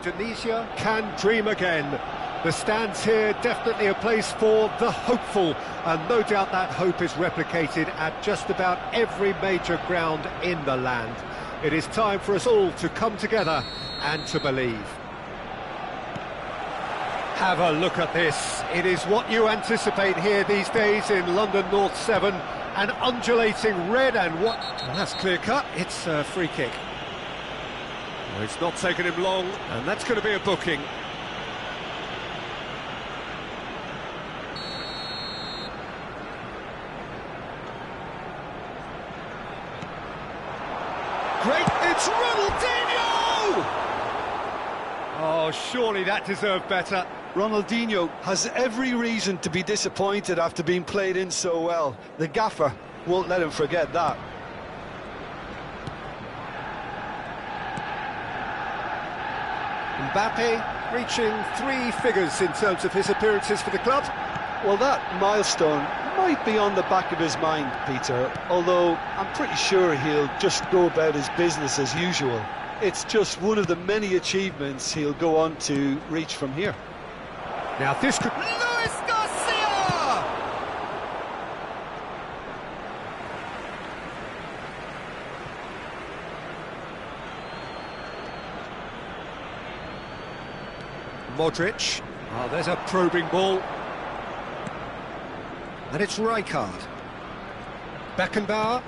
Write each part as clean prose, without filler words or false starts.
Indonesia can dream again. The stands here definitely a place for the hopeful, and no doubt that hope is replicated at just about every major ground in the land. It is time for us all to come together and to believe. Have a look at this. It is what you anticipate here these days in London North 7. An undulating red and what... Well, that's clear cut. It's a free kick. Well, it's not taken him long, and that's going to be a booking. Great, it's Ronaldinho! Oh, surely that deserved better. Ronaldinho has every reason to be disappointed after being played in so well. The gaffer won't let him forget that. Mbappe reaching 3 figures in terms of his appearances for the club. Well, that milestone might be on the back of his mind, Peter, although I'm pretty sure he'll just go about his business as usual. It's just one of the many achievements he'll go on to reach from here. Now this could... Luis Garcia! Modric. Oh, there's a probing ball. And it's Rijkaard. Beckenbauer.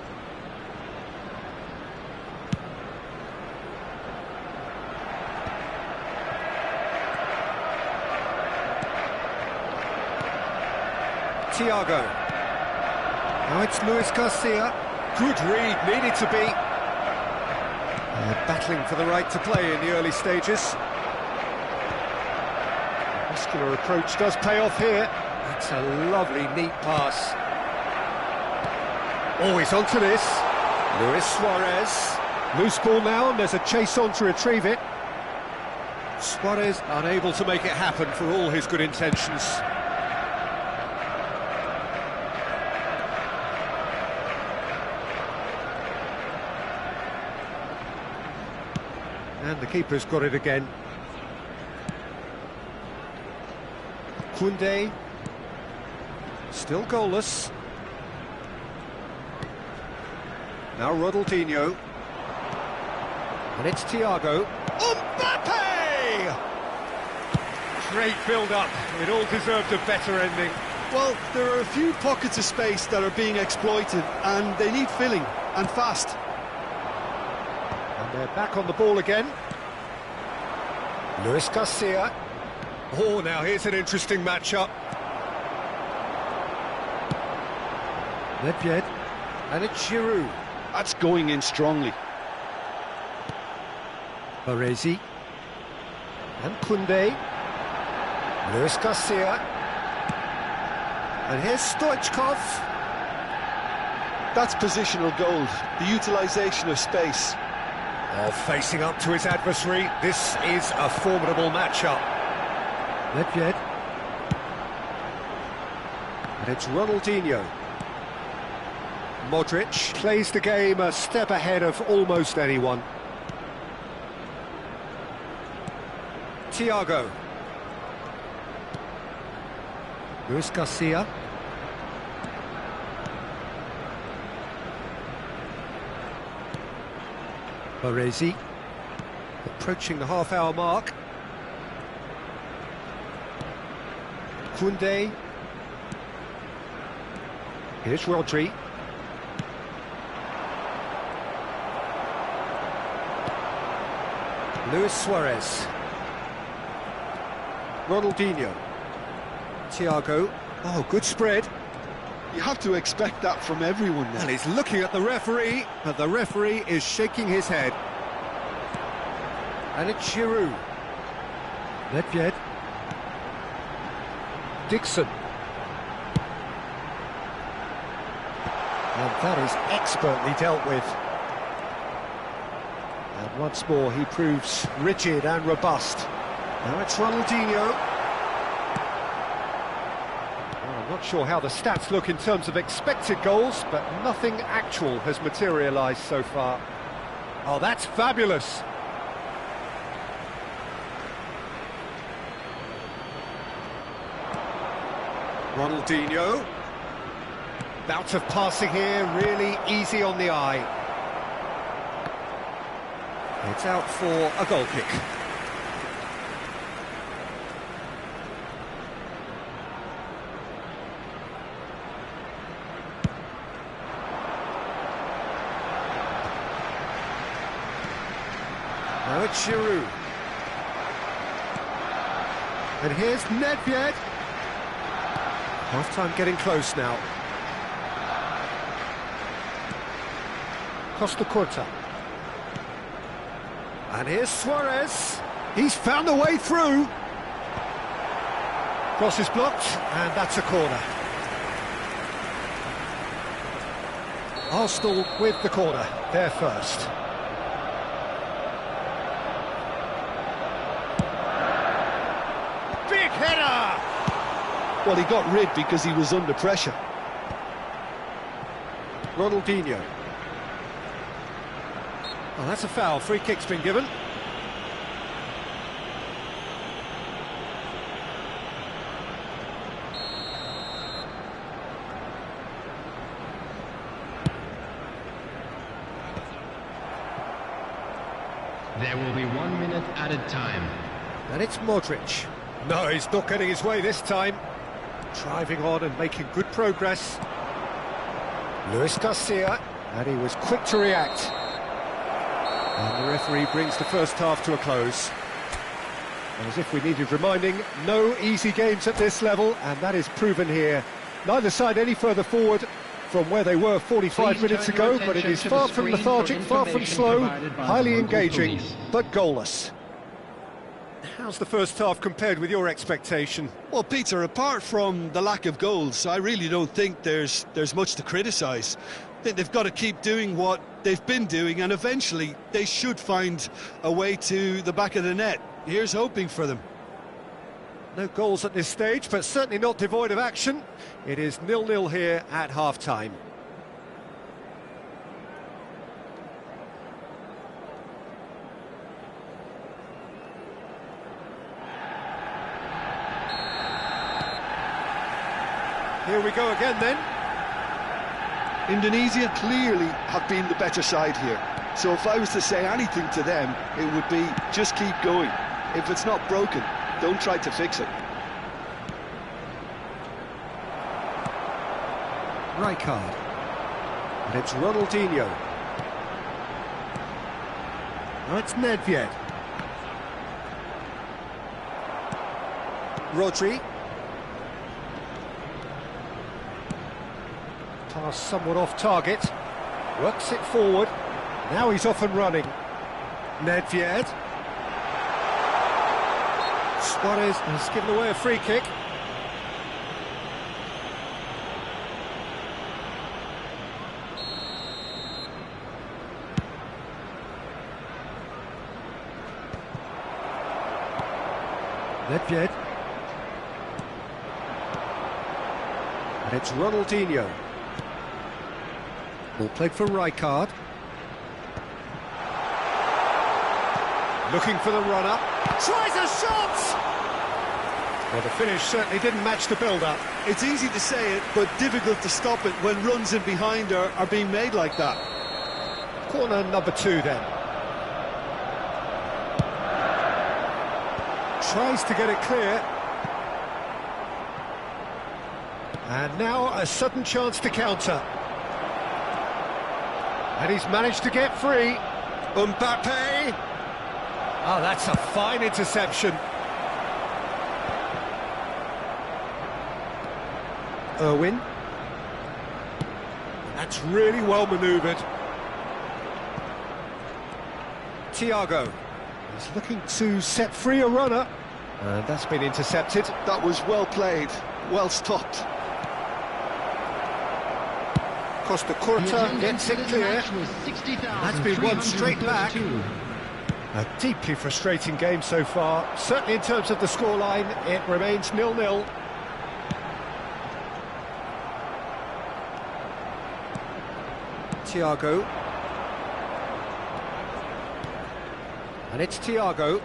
Thiago. Now it's Luis Garcia. Good read, needed to be. Battling for the right to play in the early stages. Muscular approach does pay off here. That's a lovely, neat pass. Always onto this. Luis Suarez. Loose ball now, and there's a chase on to retrieve it. Suarez unable to make it happen for all his good intentions. And the keeper's got it again. Koundé. Still goalless. Now Ronaldinho. And it's Thiago. Mbappe! Great build-up. It all deserved a better ending. Well, there are a few pockets of space that are being exploited, and they need filling, and fast. And they're back on the ball again. Luis Garcia. Oh, now here's an interesting matchup. Nedved. And it's Giroud. That's going in strongly. Baresi. And Koundé. Luis Garcia. And here's Stoichkov. That's positional gold, the utilisation of space. Oh, facing up to his adversary, this is a formidable matchup. Nedved. And it's Ronaldinho. Modric plays the game a step ahead of almost anyone. Thiago. Luis Garcia. Baresi. Approaching the half-hour mark. Koundé. Here's Rodri. Luis Suarez. Ronaldinho. Thiago. Oh, good spread. You have to expect that from everyone now. And he's looking at the referee, but the referee is shaking his head. And it's Giroud. Nedved. Dixon. And that is expertly dealt with. And once more he proves rigid and robust. Now it's Ronaldinho. Well, I'm not sure how the stats look in terms of expected goals, but nothing actual has materialised so far. Oh, that's fabulous. Ronaldinho. Bout of passing here, really easy on the eye. It's out for a goal kick. Now it's Giroud. And here's Nedved. Half-time getting close now. Costa Curta. And here's Suarez. He's found a way through. Cross is blocked, and that's a corner. Arsenal with the corner, they're first. Big header! Well, he got rid because he was under pressure. Ronaldinho. Oh, that's a foul. Free kick's been given. There will be 1 minute added time. And it's Modric. No, he's not getting his way this time. Driving on and making good progress. Luis Garcia, and he was quick to react. And the referee brings the first half to a close. And as if we needed reminding, no easy games at this level, and that is proven here. Neither side any further forward from where they were 45 minutes ago, but it is far from lethargic, far from slow, highly engaging, but goalless. How's the first half compared with your expectation? Well, Peter, apart from the lack of goals, I really don't think there's much to criticise. I think they've got to keep doing what they've been doing, and eventually they should find a way to the back of the net. Here's hoping for them. No goals at this stage, but certainly not devoid of action. It is 0-0 here at half-time. Here we go again then. Indonesia clearly have been the better side here. So if I was to say anything to them, it would be just keep going. If it's not broken, don't try to fix it. Rijkaard. And it's Ronaldinho. Now it's Nedved. Rodri. Pass somewhat off target. Works it forward. Now he's off and running. Nedved. Suarez has given away a free kick. Nedved. And it's Ronaldinho. Ball played for Rijkaard. Looking for the run-up. Tries a shot! Well, the finish certainly didn't match the build-up. It's easy to say it, but difficult to stop it when runs in behind are being made like that. Corner number 2 then. Tries to get it clear. And now a sudden chance to counter. And he's managed to get free. Mbappe. Oh, that's a fine interception. Irwin. That's really well manoeuvred. Thiago. He's looking to set free a runner. And that's been intercepted. That was well played, well stopped. Costa Curta gets it clear. That's been one straight back. A deeply frustrating game so far. Certainly in terms of the scoreline, it remains 0-0. Thiago. And it's Thiago.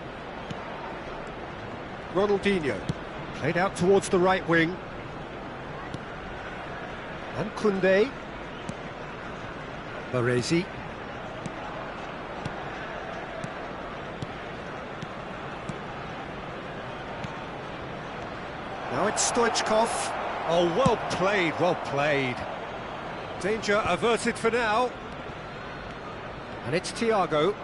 Ronaldinho. Played out towards the right wing. And Koundé. Baresi. Now it's Stoichkov. Oh, well played, well played. Danger averted for now. And it's Thiago.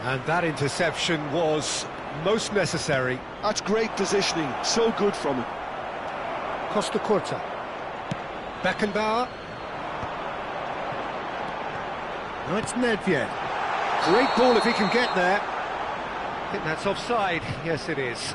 And that interception was most necessary. That's great positioning, so good from him. Costa Curta. Beckenbauer. Now it's Nedved. Great ball if he can get there. I think that's offside. Yes, it is.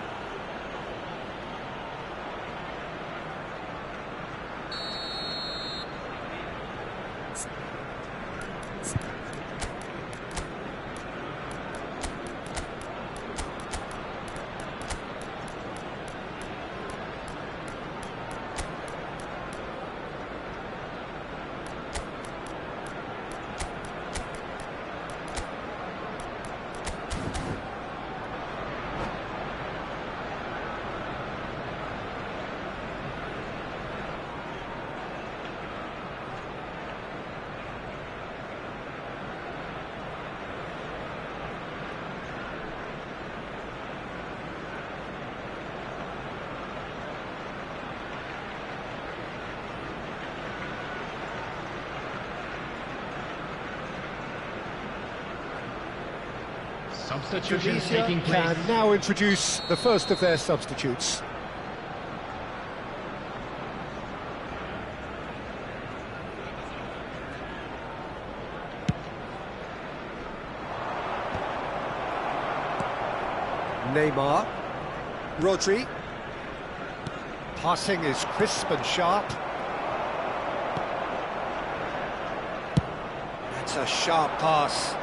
Substitution Tunisia taking place. can now introduce the first of their substitutes. Neymar. Rodri. Passing is crisp and sharp. That's a sharp pass.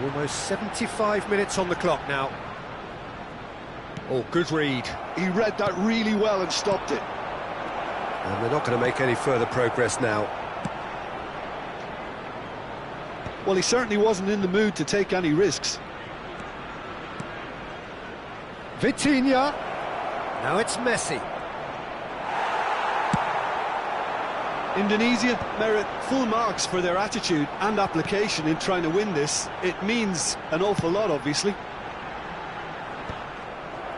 Almost 75 minutes on the clock now. Oh, good read. He read that really well and stopped it. And they're not going to make any further progress now. Well, he certainly wasn't in the mood to take any risks. Vitinha. Now it's Messi. Indonesia merit full marks for their attitude and application in trying to win this. It means an awful lot, obviously.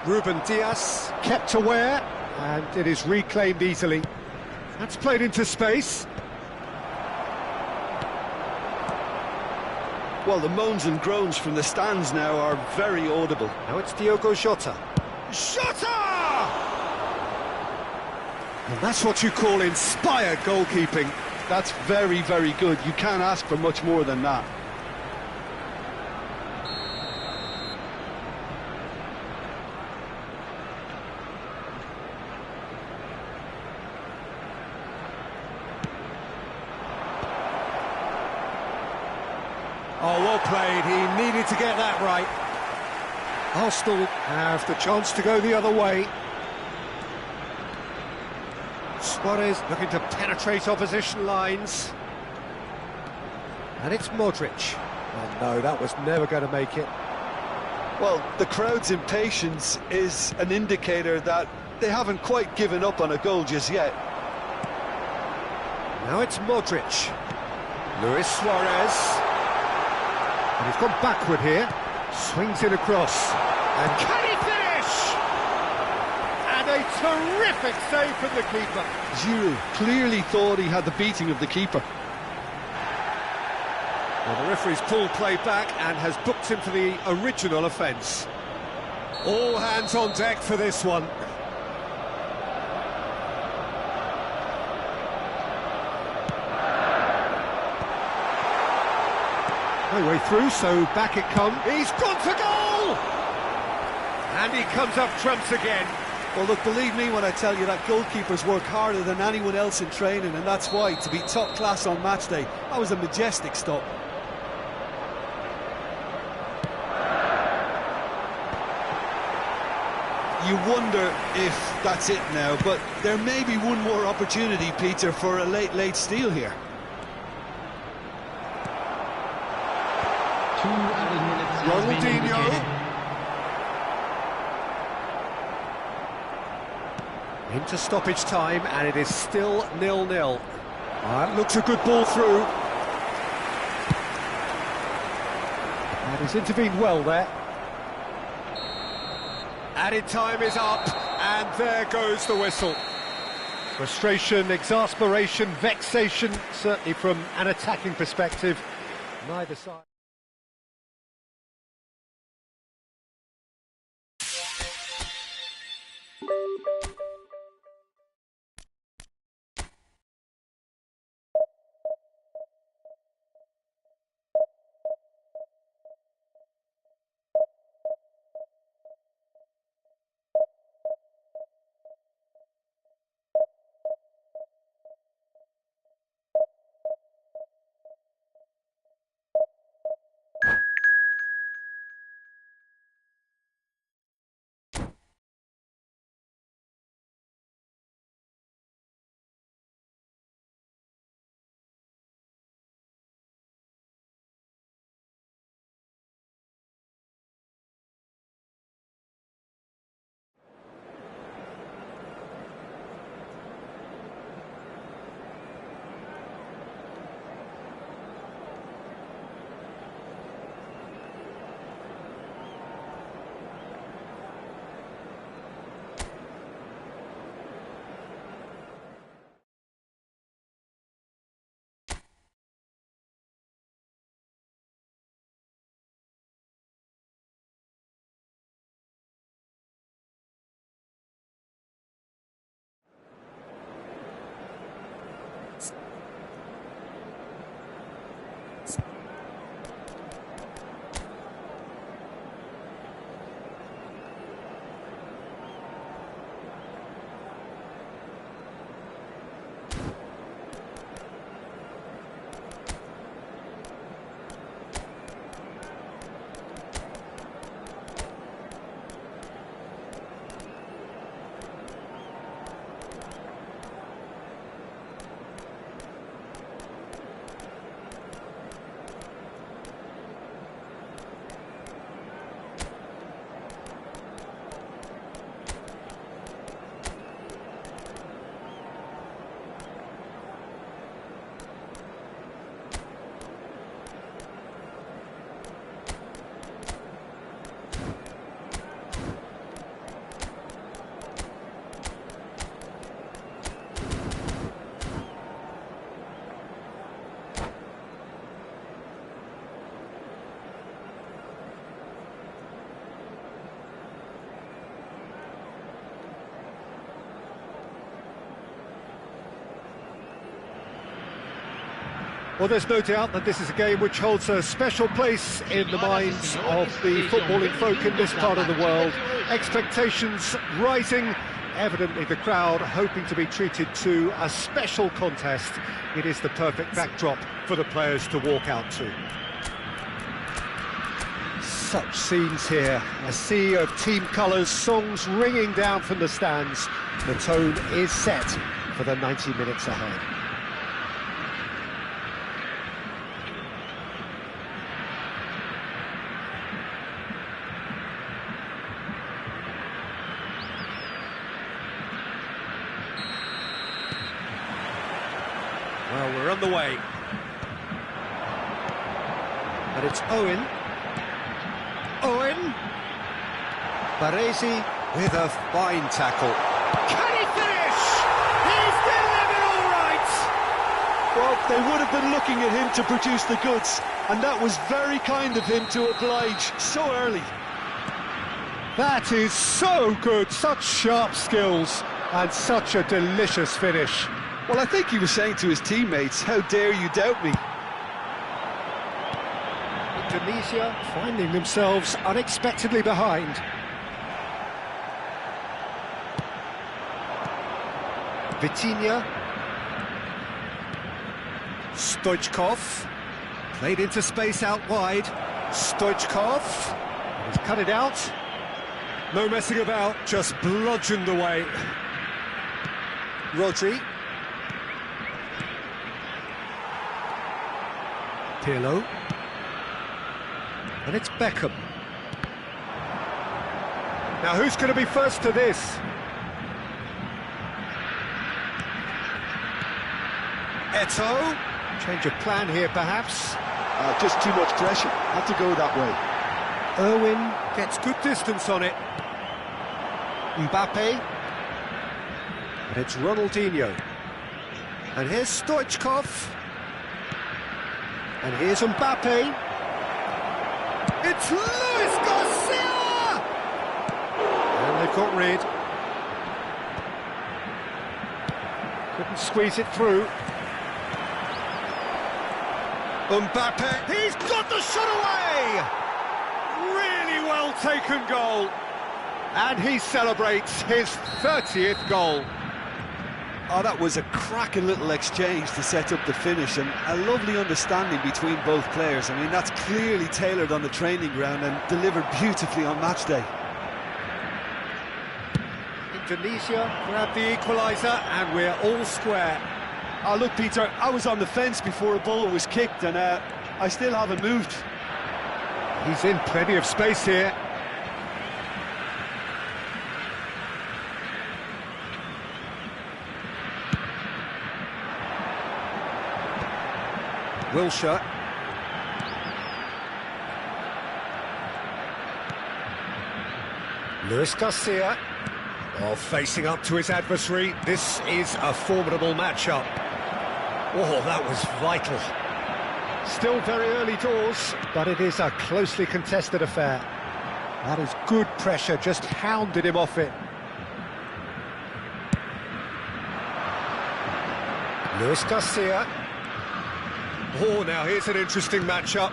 Ruben Dias kept aware, and it is reclaimed easily. That's played into space. Well, the moans and groans from the stands now are very audible. Now it's Diogo Jota. Jota! And that's what you call inspired goalkeeping. That's very, very good. You can't ask for much more than that. Oh, well played. He needed to get that right. Arsenal have the chance to go the other way. Suarez looking to penetrate opposition lines. And it's Modric. Oh no, that was never going to make it. Well, the crowd's impatience is an indicator that they haven't quite given up on a goal just yet. Now it's Modric. Luis Suarez. And he's gone backward here. Swings it across. And can he finish? And a terrific save from the keeper. Giroud clearly thought he had the beating of the keeper. Well, the referee's pulled play back and has booked him for the original offence. All hands on deck for this one. No way through, so back it comes. He's gone for goal! And he comes up trumps again. Well, look, believe me when I tell you that goalkeepers work harder than anyone else in training, and that's why, to be top class on match day, that was a majestic stop. You wonder if that's it now, but there may be one more opportunity, Peter, for a late steal here. 2 added minutes has been Ronaldinho. indicated. Into stoppage time, and it is still 0-0. Looks a good ball through. And he's intervened well there. Added time is up, and there goes the whistle. Frustration, exasperation, vexation, certainly from an attacking perspective. Neither side. Well, there's no doubt that this is a game which holds a special place in the minds of the footballing folk in this part of the world. Expectations rising, evidently the crowd hoping to be treated to a special contest. It is the perfect backdrop for the players to walk out to. Such scenes here, a sea of team colours, songs ringing down from the stands. The tone is set for the 90 minutes ahead. Well, we're on the way. But it's Owen. Owen. Baresi with a fine tackle. Can he finish? He's delivered all right! Well, they would have been looking at him to produce the goods, and that was very kind of him to oblige so early. That is so good, such sharp skills, and such a delicious finish. Well, I think he was saying to his teammates, how dare you doubt me? Indonesia finding themselves unexpectedly behind. Vitinha. Stoichkov. Played into space out wide. Stoichkov. He's cut it out. No messing about, just bludgeoned away. Rodri. Pirlo. And it's Beckham. Now who's going to be first to this? Eto'o. Change of plan here, perhaps. Just too much pressure. Had to go that way. Irwin gets good distance on it. Mbappe. And it's Ronaldinho. And here's Stoichkov. And here's Mbappe. It's Luis Garcia! And they've got rid. Couldn't squeeze it through. Mbappe, he's got the shot away! Really well taken goal. And he celebrates his 30th goal. Oh, that was a cracking little exchange to set up the finish, and a lovely understanding between both players. I mean, that's clearly tailored on the training ground and delivered beautifully on match day. Indonesia grab the equaliser, and we're all square. Oh, look, Peter, I was on the fence before a ball was kicked, and I still haven't moved. He's in plenty of space here. Wilshere. Luis Garcia. Oh, facing up to his adversary. This is a formidable matchup. Oh, that was vital. Still very early doors, but it is a closely contested affair. That is good pressure, just hounded him off it. Luis Garcia. Oh, now here's an interesting matchup.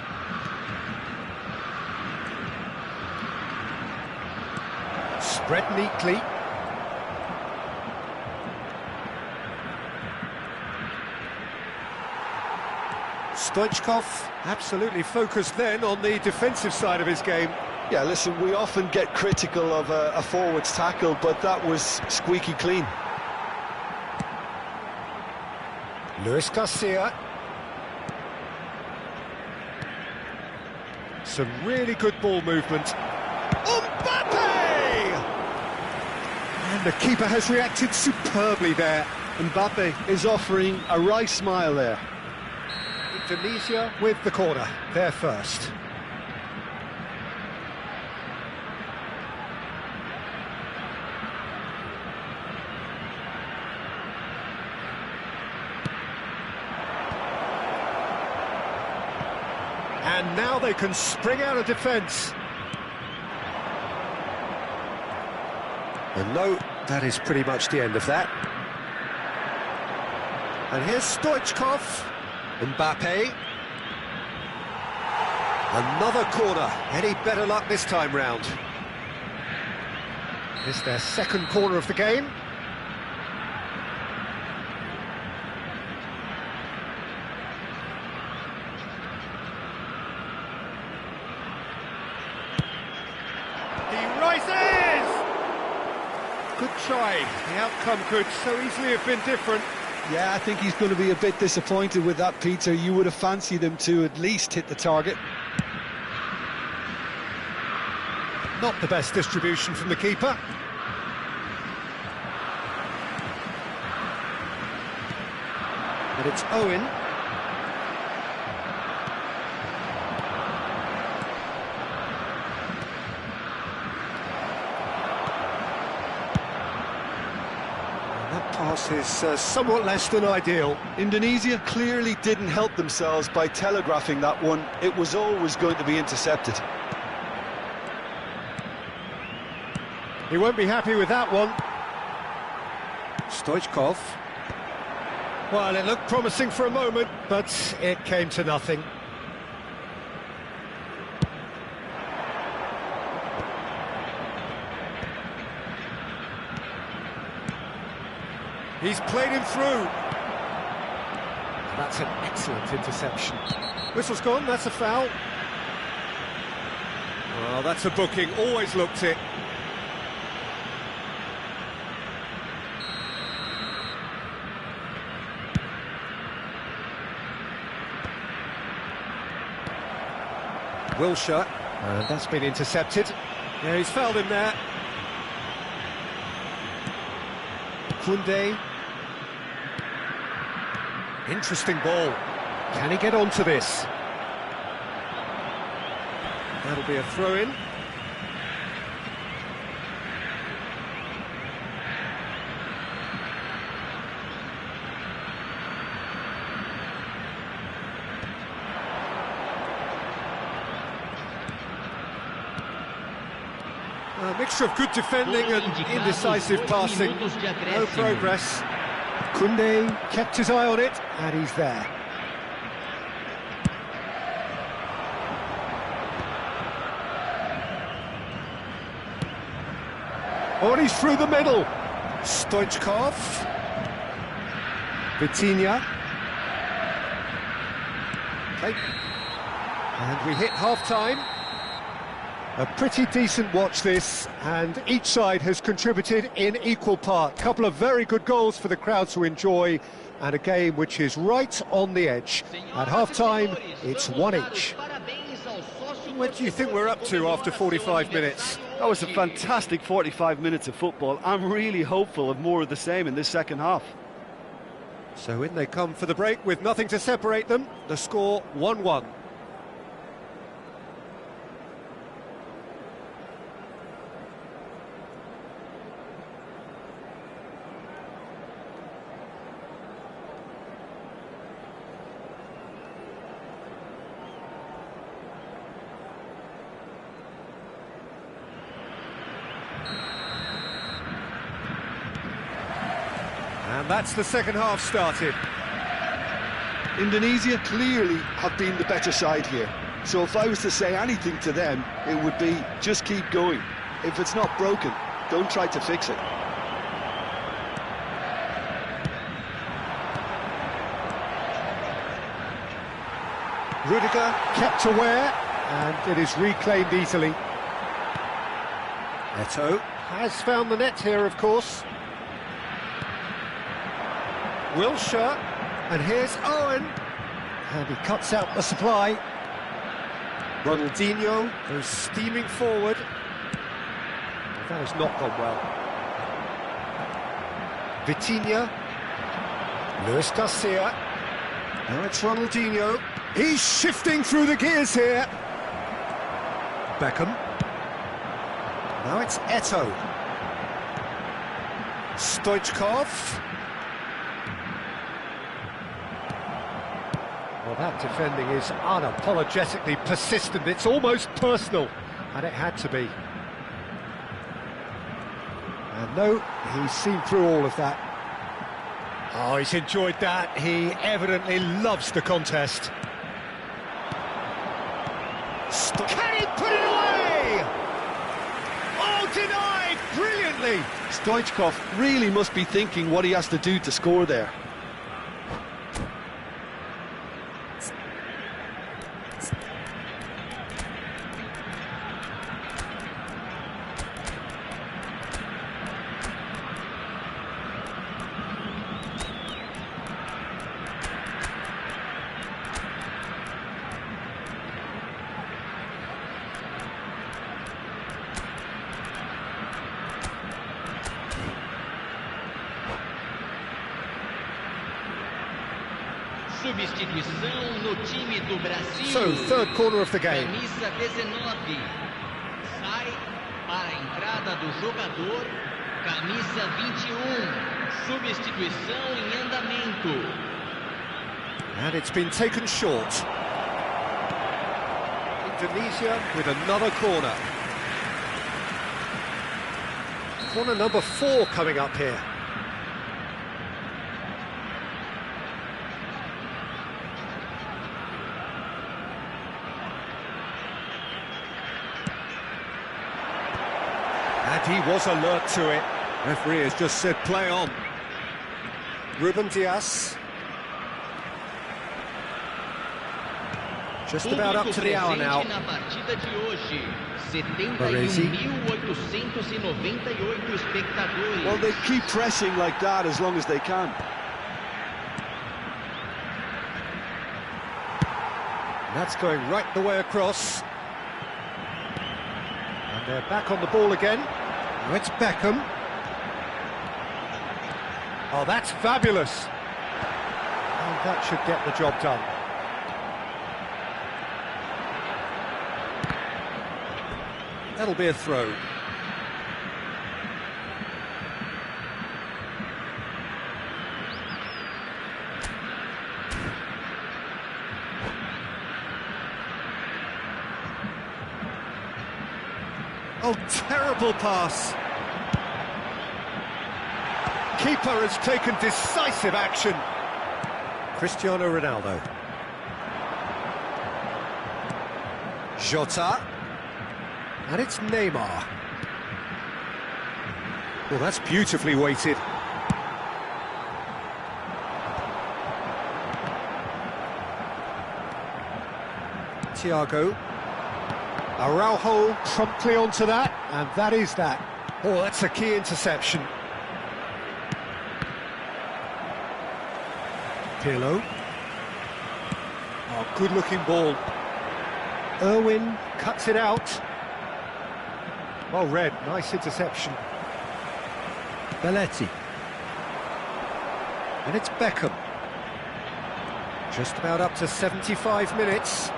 Spread neatly. Stoichkov, absolutely focused then on the defensive side of his game. Yeah, listen, we often get critical of a forward's tackle, but that was squeaky clean. Luis Garcia. Some really good ball movement. Mbappe! And the keeper has reacted superbly there. Mbappe is offering a wry smile there. Indonesia with the corner, they're first. And now they can spring out of defence. And no, that is pretty much the end of that. And here's Stoichkov. Mbappe. Another corner. Any better luck this time round? It's their second corner of the game. He rises! Good try. The outcome could so easily have been different. Yeah, I think he's going to be a bit disappointed with that, Peter. You would have fancied him to at least hit the target. Not the best distribution from the keeper. But it's Owen. Pass is somewhat less than ideal. Indonesia clearly didn't help themselves by telegraphing that one. It was always going to be intercepted. He won't be happy with that one. Stoichkov. Well, it looked promising for a moment, but it came to nothing. He's played him through. That's an excellent interception. Whistle's gone, that's a foul. Well, that's a booking, always looked it. Wilshere, and that's been intercepted. Yeah, he's fouled him there. Kunde. Interesting ball. Can he get onto this? That'll be a throw-in. A mixture of good defending and indecisive passing. No progress. Koundé kept his eye on it, and he's there. Oh, and he's through the middle. Stoichkov. Vitinha. Okay. And we hit half-time. A pretty decent watch this, and each side has contributed in equal part. Couple of very good goals for the crowd to enjoy, and a game which is right on the edge. At half-time, it's one each. What do you think we're up to after 45 minutes? That was a fantastic 45 minutes of football. I'm really hopeful of more of the same in this second half. So in they come for the break with nothing to separate them. The score 1-1. And that's the second half started. Indonesia clearly have been the better side here. So if I was to say anything to them, it would be just keep going. If it's not broken, don't try to fix it. Rudiger kept aware, and it is reclaimed easily. Eto'o has found the net here, of course. Wilshere, and here's Owen, and he cuts out the supply. Ronaldinho goes steaming forward. That has not gone well. Vitinha, Luis Garcia. Now it's Ronaldinho. He's shifting through the gears here. Beckham. Now it's Eto'o. Stoichkov. Well, that defending is unapologetically persistent. It's almost personal, and it had to be. And no, he's seen through all of that. Oh, he's enjoyed that. He evidently loves the contest. Can he put it away? Oh, denied brilliantly. Stoichkov really must be thinking what he has to do to score there. Substituição no time do Brasil. So, third corner of the game. Camisa 19. Sai para a entrada do jogador. Camisa 21. Substituição em andamento. And it's been taken short. Indonesia with another corner. Corner number 4 coming up here. And he was alert to it. Referee has just said play on. Ruben Dias. Just about up to the hour now. Baresi. Well, they keep pressing like that as long as they can. And that's going right the way across. And they're back on the ball again. Now it's Beckham. Oh, that's fabulous. And that should get the job done. That'll be a throw. Oh, terrible pass. Keeper has taken decisive action. Cristiano Ronaldo. Jota. And it's Neymar. Well, that's beautifully weighted. Thiago. Araujo promptly onto that, and that is that. Oh, that's a key interception. Pirlo. Oh, good-looking ball. Irwin cuts it out. Well read, nice interception. Belletti. And it's Beckham. Just about up to 75 minutes.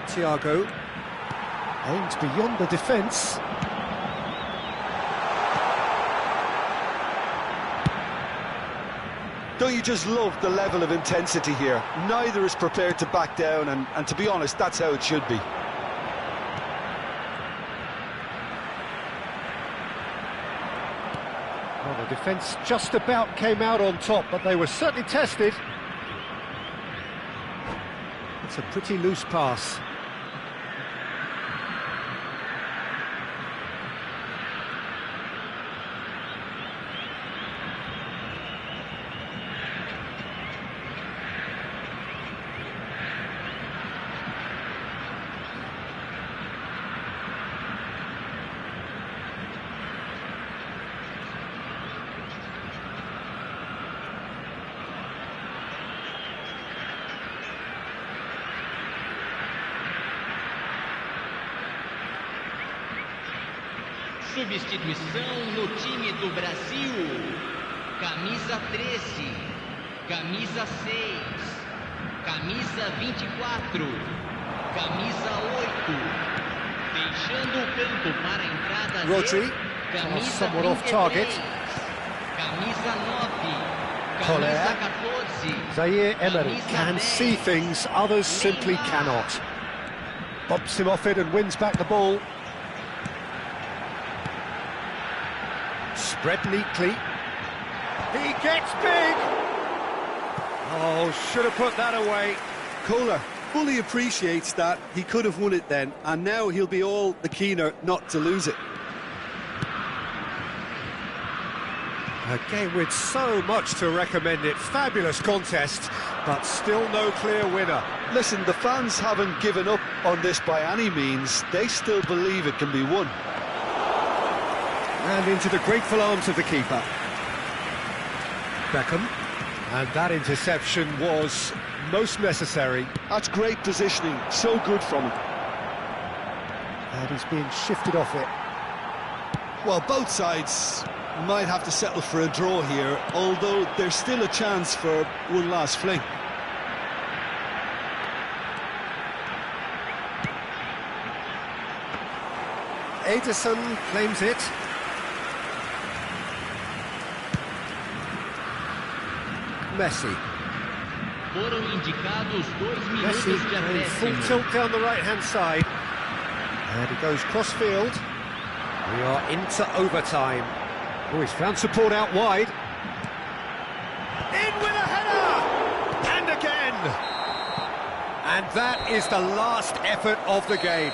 Thiago. Aims beyond the defence. Don't you just love the level of intensity here? Neither is prepared to back down, and to be honest, that's how it should be. Well, the defence just about came out on top, but they were certainly tested. It's a pretty loose pass. Substituição no time do Brasil. Camisa 13, camisa 6, camisa 24, camisa 8. Deixando o campo para a entrada Rodri, camisa somewhat off 23, target. camisa 9, Collier. camisa 14. Zaire Emery camisa can 10. see things, others simply cannot. Bumps him off it and wins back the ball. Spread neatly. He gets big! Oh, should have put that away. Kohler fully appreciates that he could have won it then, and now he'll be all the keener not to lose it. A game with so much to recommend it. Fabulous contest, but still no clear winner. Listen, the fans haven't given up on this by any means. They still believe it can be won. And into the grateful arms of the keeper. Beckham. And that interception was most necessary. That's great positioning, so good from him. And he's being shifted off it. Well, both sides might have to settle for a draw here, although there's still a chance for one last fling. Ederson claims it. Messi. Foram indicados 2 Messi minutos de going full acréscimo. tilt down the right-hand side. And he goes cross-field. We are into overtime. Oh, he's found support out wide. In with a header! And again! And that is the last effort of the game.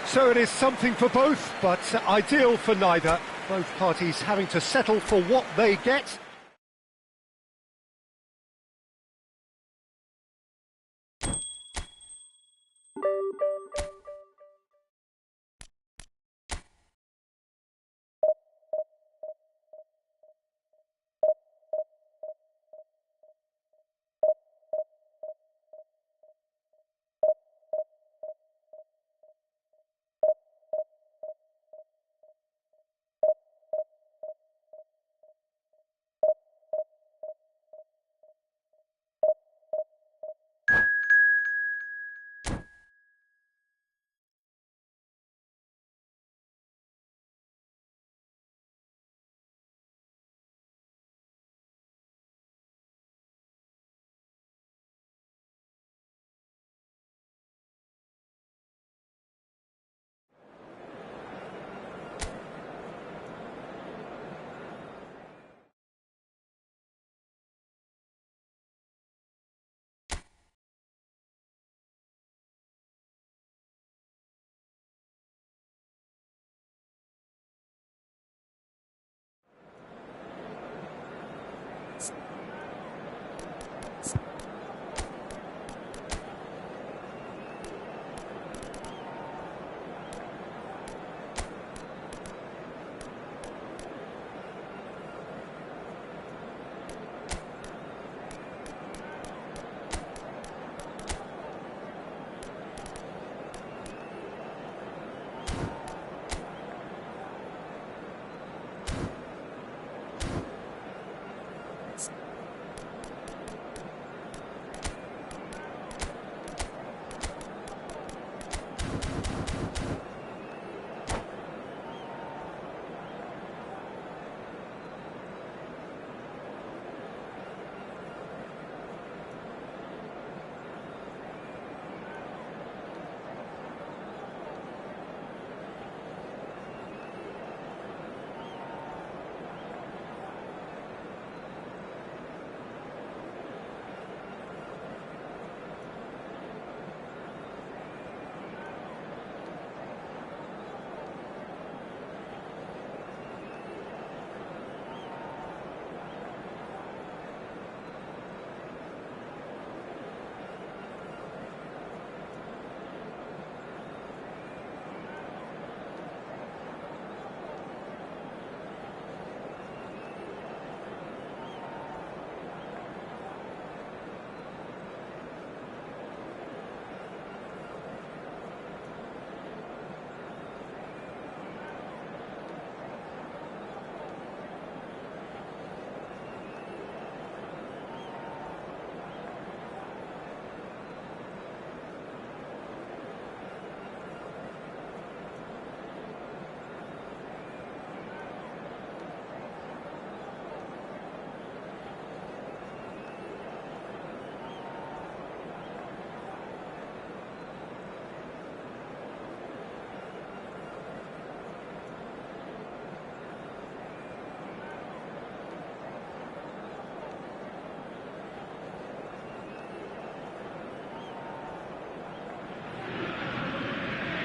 So it is something for both, but ideal for neither. Both parties having to settle for what they get.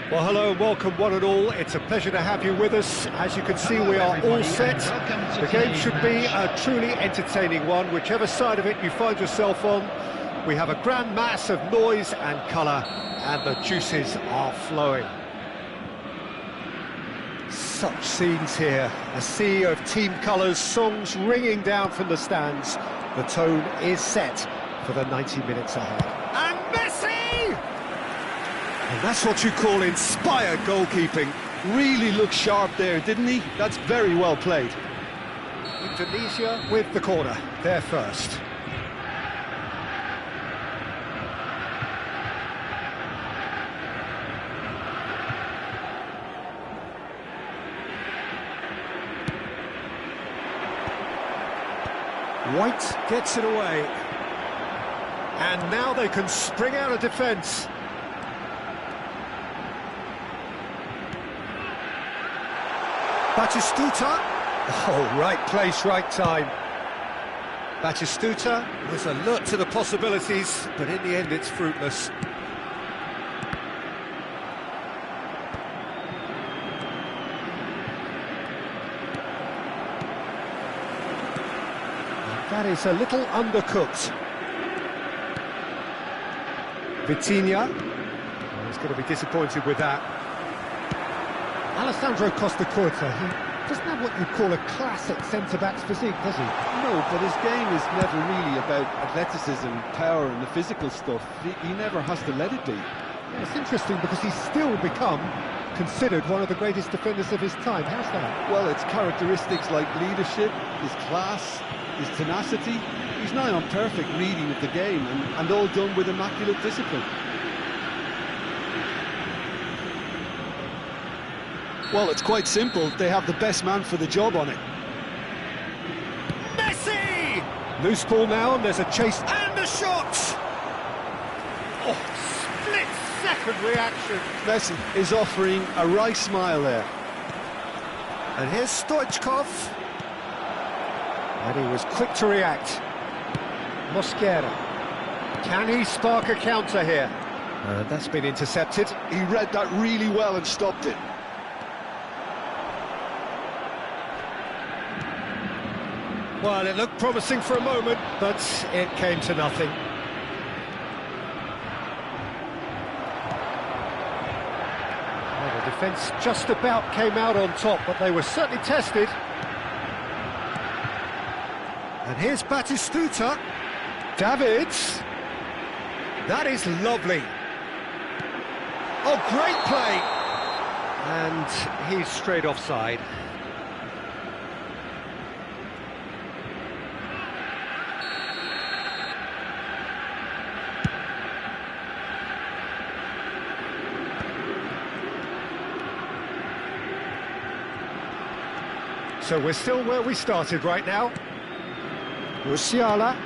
Well, hello and welcome one and all. It's a pleasure to have you with us. As you can see, we are all set. The game should be a truly entertaining one, whichever side of it you find yourself on. We have a grand mass of noise and colour, and the juices are flowing. Such scenes here, a sea of team colours, songs ringing down from the stands. The tone is set for the 90 minutes ahead. And Messi! And that's what you call inspired goalkeeping. Really looked sharp there, didn't he? That's very well played. Indonesia with the corner, they're first. White gets it away. And now they can spring out of defence. Batistuta. Oh, right place, right time. Batistuta was alert to the possibilities, but in the end it's fruitless. That is a little undercooked. Vitinha. Oh, he's going to be disappointed with that. Alessandro Costa Curta, he doesn't have what you'd call a classic centre-back's physique, does he? No, but his game is never really about athleticism, power and the physical stuff. He never has to let it be. Yeah, it's interesting because he's still become considered one of the greatest defenders of his time. How's that? Well, it's characteristics like leadership, his class, his tenacity. He's nigh on perfect reading of the game and all done with immaculate discipline. Well, it's quite simple. They have the best man for the job on it. Messi! Loose ball now, and there's a chase and a shot! Oh, split-second reaction. Messi is offering a right smile there. And here's Stoichkov. And he was quick to react. Mosquera. Can he spark a counter here? That's been intercepted. He read that really well and stopped it. Well, it looked promising for a moment, but it came to nothing. Well, the defence just about came out on top, but they were certainly tested. And here's Batistuta. Davids. That is lovely. Oh, great play. And he's straight offside. So we're still where we started right now. Musiala.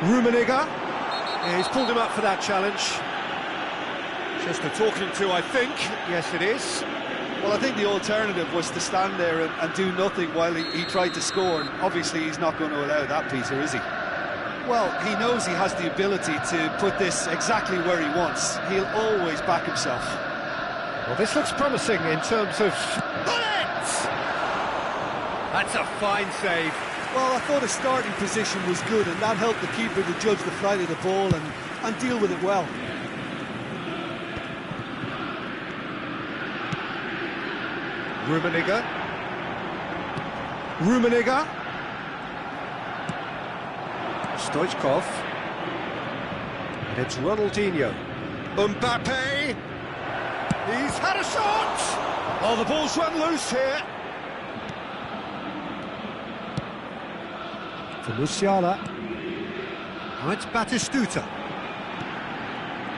Rummenigge. Yeah, he's pulled him up for that challenge. Just a talking to, I think. Yes, it is. Well, I think the alternative was to stand there and do nothing while he tried to score, and obviously he's not going to allow that, Peter, is he? Well, he knows he has the ability to put this exactly where he wants. He'll always back himself. Well, this looks promising in terms of... That's a fine save. Well, I thought his starting position was good, and that helped the keeper to judge the flight of the ball and deal with it well. Rummenigge. Rummenigge. Stoichkov. And it's Ronaldinho. Mbappe. He's had a shot! Oh, the ball's run loose here. For Musiala. Now it's Batistuta.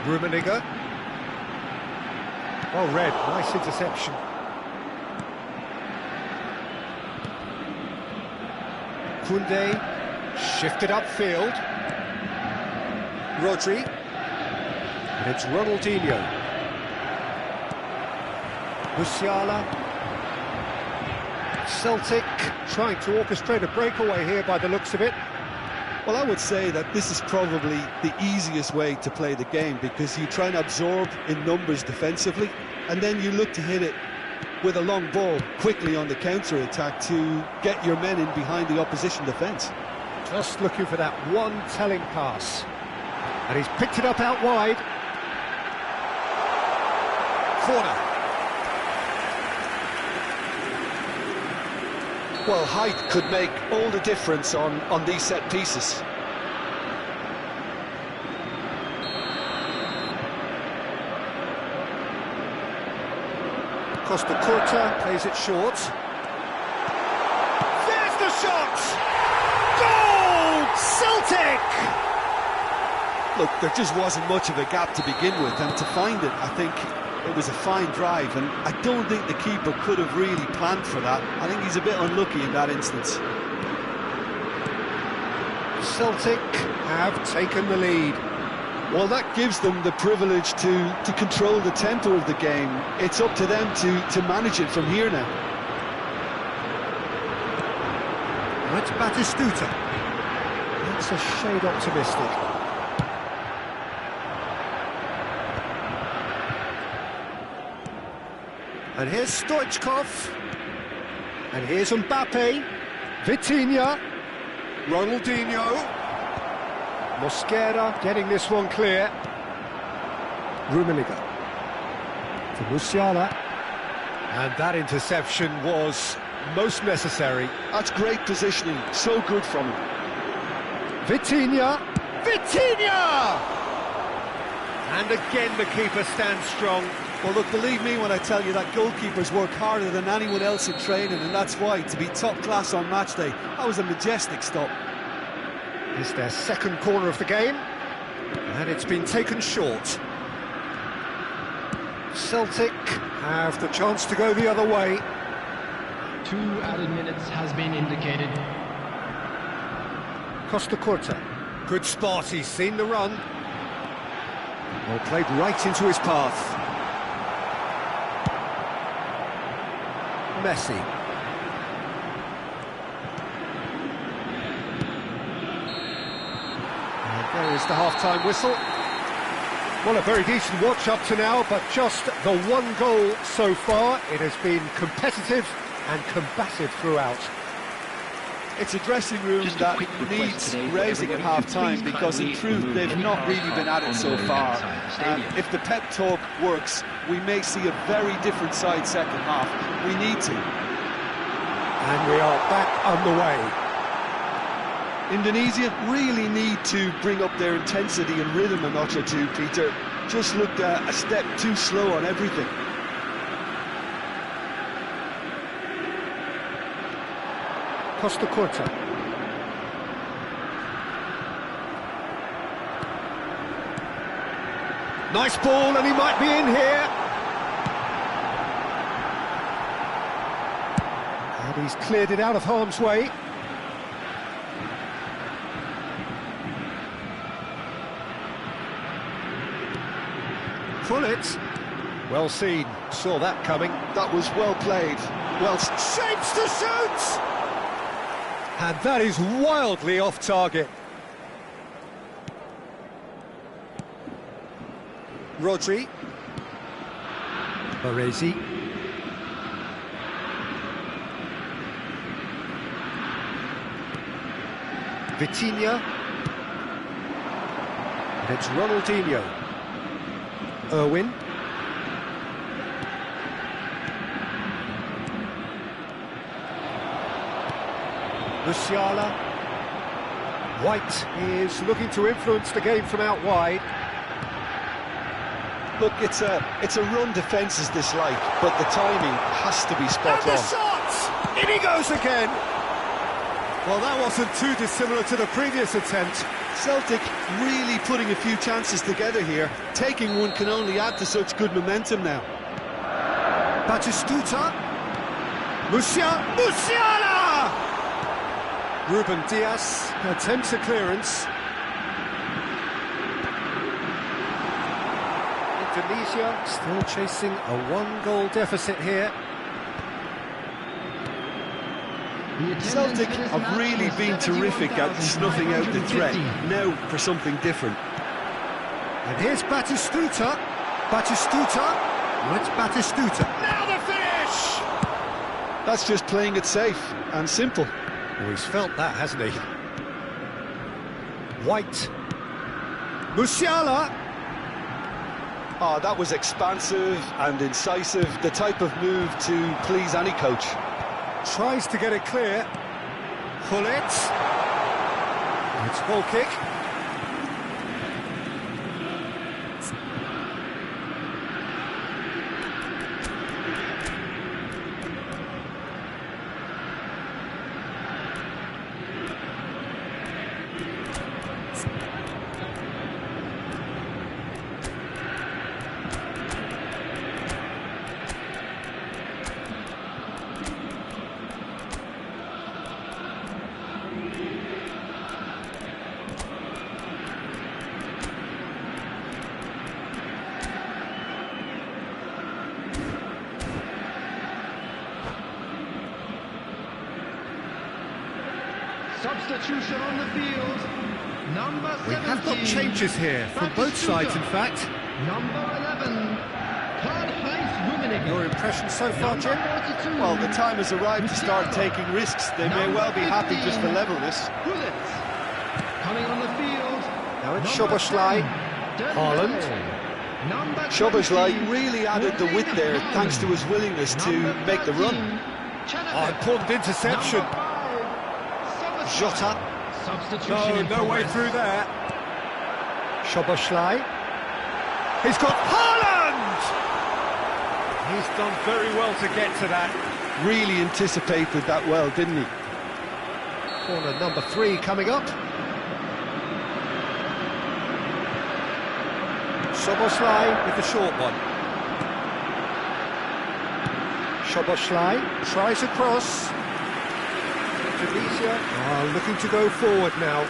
Rummenigge. Oh, red. Nice interception. Koundé. Shifted upfield. Rodri. And it's Ronaldinho. Musiala. Celtic trying to orchestrate a breakaway here by the looks of it. Well, I would say that this is probably the easiest way to play the game, because you try and absorb in numbers defensively, and then you look to hit it with a long ball quickly on the counter-attack to get your men in behind the opposition defence. Just looking for that one telling pass. And he's picked it up out wide. Corner. Well, height could make all the difference on these set pieces. Costa Curta plays it short. There's the shot! Goal! Celtic! Look, there just wasn't much of a gap to begin with, and to find it, I think it was a fine drive, and I don't think the keeper could have really planned for that. I think he's a bit unlucky in that instance. Celtic have taken the lead. Well, that gives them the privilege to control the tempo of the game. It's up to them to manage it from here now. That's Batistuta. That's a shade optimistic. And here's Stoichkov. And here's Mbappe. Vitinha. Ronaldinho. Mosquera getting this one clear. Rummenigge. To Musiala. And that interception was most necessary. That's great positioning. So good from him. Vitinha. Vitinha! And again the keeper stands strong. Well, look, believe me when I tell you that goalkeepers work harder than anyone else in training, and that's why, to be top class on match day, that was a majestic stop. It's their second corner of the game, and it's been taken short. Celtic have the chance to go the other way. 2 added minutes has been indicated. Costa Curta. Good spot, he's seen the run. Well, played right into his path. Messi. And there is the half-time whistle. Well, a very decent watch up to now, but just the one goal so far. It has been competitive and combative throughout. It's a dressing room that needs raising at half-time, because in truth they've not really been at it so far. If the pep talk works, we may see a very different side second half. We need to. And we are back underway. Indonesia really need to bring up their intensity and rhythm a notch or two, Peter. Just looked a step too slow on everything. Costa Curta. Nice ball, and he might be in here. And he's cleared it out of harm's way. Pullet. Well seen, saw that coming. That was well played. Well, Shapes to shoot! And that is wildly off target. Rodri. Baresi. Vitinha. And it's Ronaldinho. Irwin. Musiala. White is looking to influence the game from out wide. look, it's a run defences dislike, but the timing has to be spot and on. the shot! In he goes again! Well, that wasn't too dissimilar to the previous attempt. Celtic really putting a few chances together here. Taking one can only add to such good momentum now. Batistuta. Musiala! Ruben Diaz attempts a clearance. Indonesia still chasing a one-goal deficit here. The attendance Celtic for this have match really was been terrific at snuffing out the threat. 71,550. Now for something different. And here's Batistuta. Batistuta. Oh, it's Batistuta. Now the finish! That's just playing it safe and simple. Oh, he's felt that, hasn't he? White. Musiala. Oh, that was expansive and incisive, the type of move to please any coach. Tries to get it clear. Hullet. It's ball kick. Substitution on the field. Number 17. We have got changes here from both sides, in fact. Number 11. Karl-Heinz Rummenigge. Your impression so far, Jim? Number 42. Well, the time has arrived to start taking risks. They may well be happy just to level this. Hullet. Coming on the field. Now it's Number Szoboszlai. 10, Haaland. Dembele. Number Szoboszlai 20, really added the width there thanks to his willingness to Number make the run. 13, Oh, important interception. Number 5, Jota. Substitution No way progress. through there. Szoboszlai. He's got Haaland! He's done very well to get to that. Really anticipated that well, didn't he? Corner number 3 coming up. Szoboszlai with the short one. Szoboszlai tries across. Tunisia are looking to go forward now.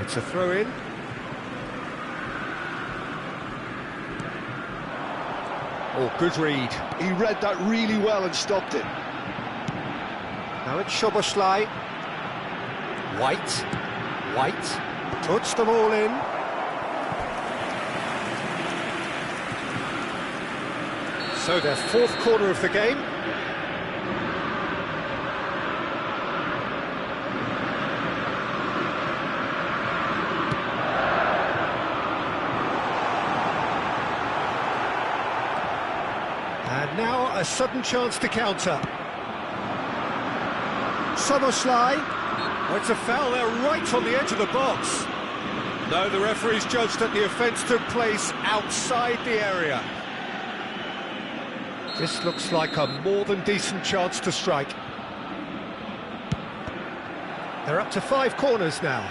It's a throw-in. Oh, good read. He read that really well and stopped it. Now it's Szoboszlai. White. White. Puts them all in. So their 4th corner of the game. And now a sudden chance to counter. Szoboszlai. Oh, it's a foul there right on the edge of the box. No, the referee's judged that the offence took place outside the area. This looks like a more than decent chance to strike. They're up to 5 corners now.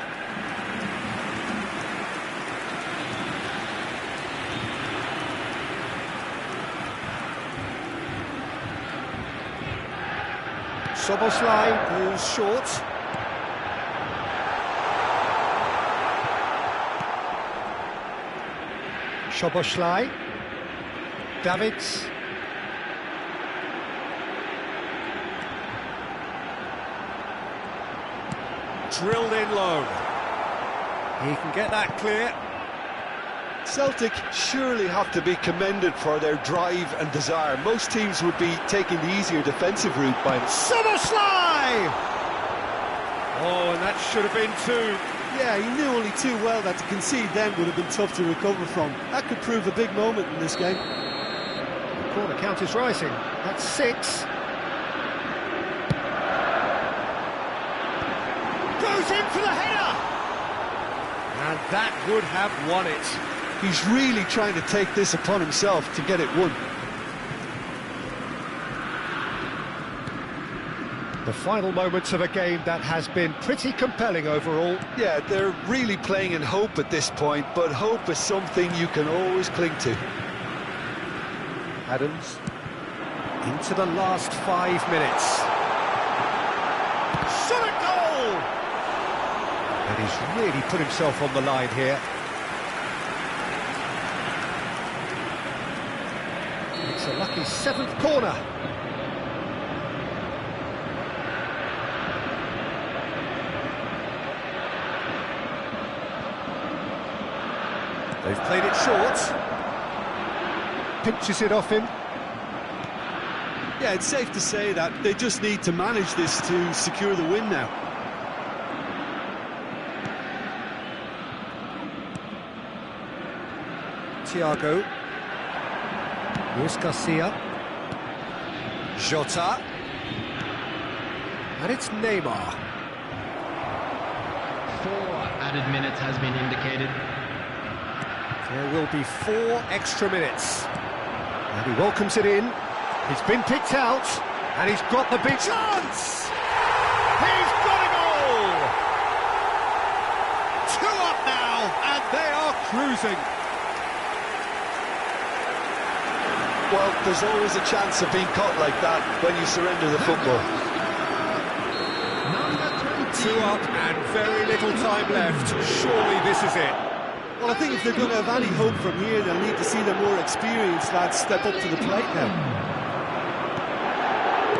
Szoboszlai goes short. Szoboszlai. Davids. Drilled in low. He can get that clear. Celtic surely have to be commended for their drive and desire. Most teams would be taking the easier defensive route by now. Szoboszlai! Oh, and that should have been 2. Yeah, he knew only too well that to concede then would have been tough to recover from. That could prove a big moment in this game. The corner count is rising. That's 6. Goes in for the header! And that would have won it. He's really trying to take this upon himself to get it won. The final moments of a game that has been pretty compelling overall. Yeah, they're really playing in hope at this point, but hope is something you can always cling to. Adams into the last 5 minutes. Shot a goal! And he's really put himself on the line here. It's It's a lucky seventh corner. They've played it short. Pinches it off him. Yeah, it's safe to say that they just need to manage this to secure the win now. Thiago. Luis Garcia. Jota. And it's Neymar. 4 added minutes has been indicated. There will be 4 extra minutes. And he welcomes it in. He's been picked out, and he's got the big chance! He's got a goal! 2 up now, and they are cruising. Well, there's always a chance of being caught like that when you surrender the football. Number 20. 2 up and very little time left. Surely this is it. Well, I think if they're going to have any hope from here, they'll need to see the more experienced lads step up to the plate now.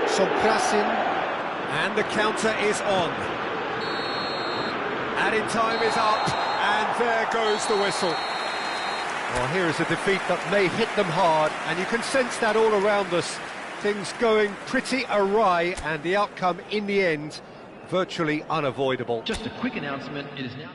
Some pressing, and the counter is on. Added time is up, and there goes the whistle. Well, here is a defeat that may hit them hard, and you can sense that all around us. Things going pretty awry, and the outcome in the end virtually unavoidable. Just a quick announcement, it is now...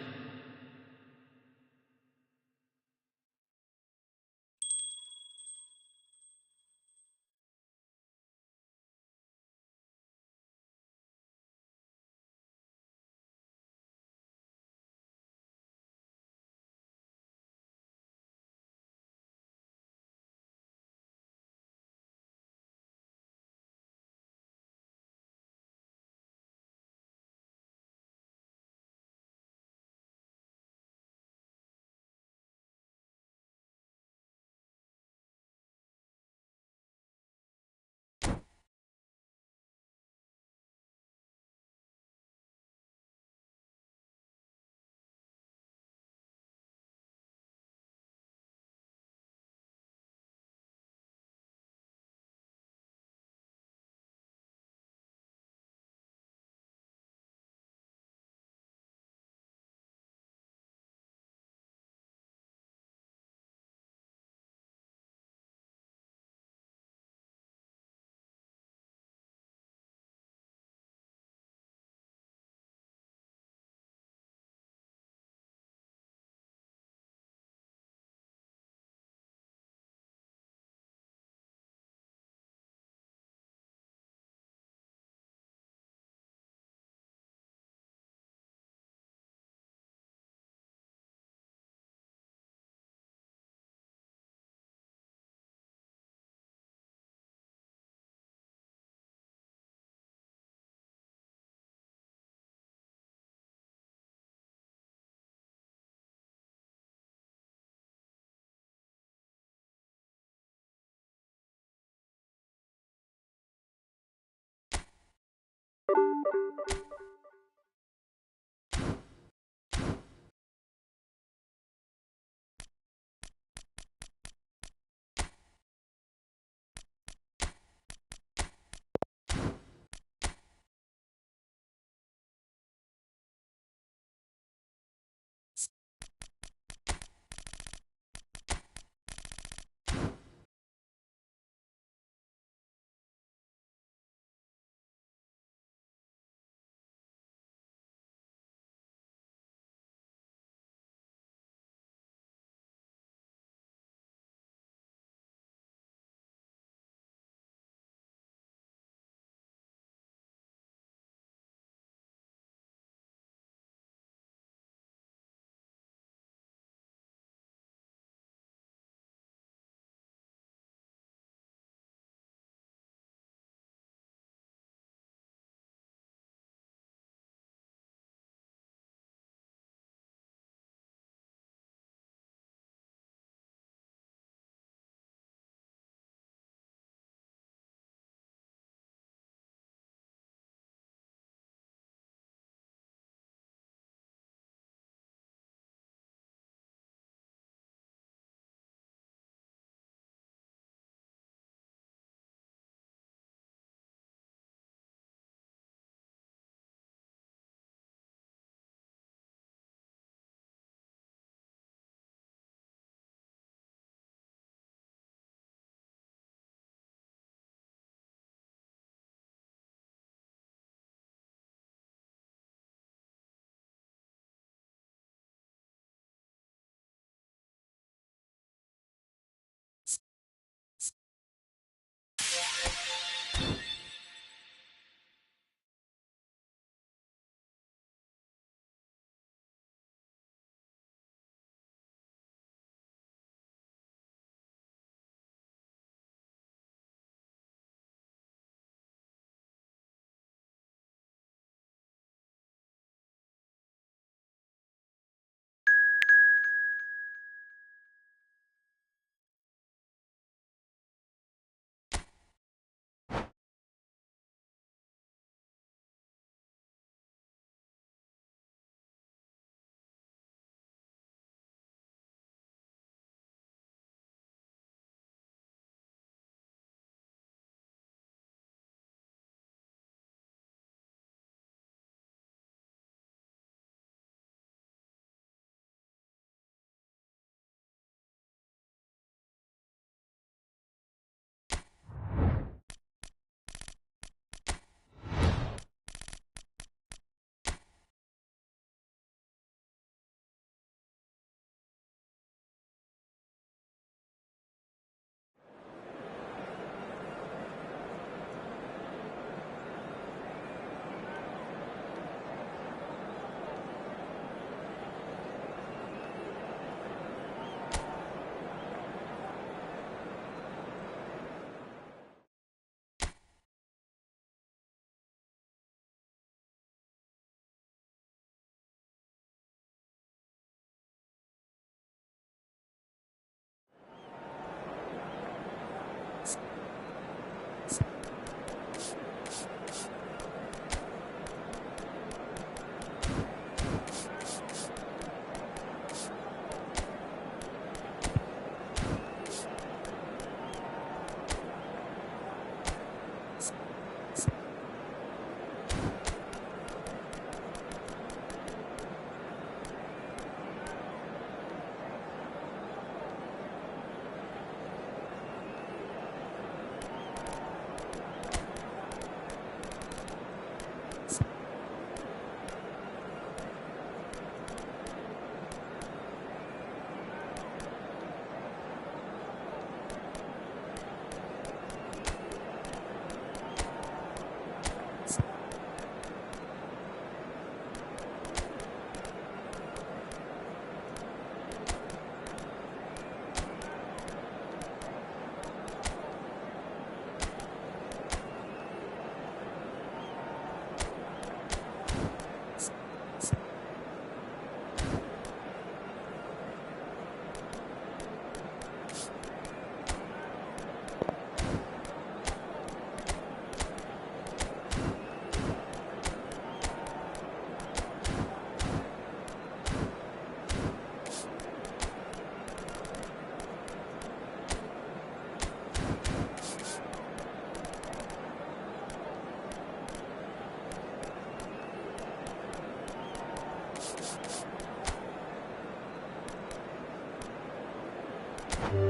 Hello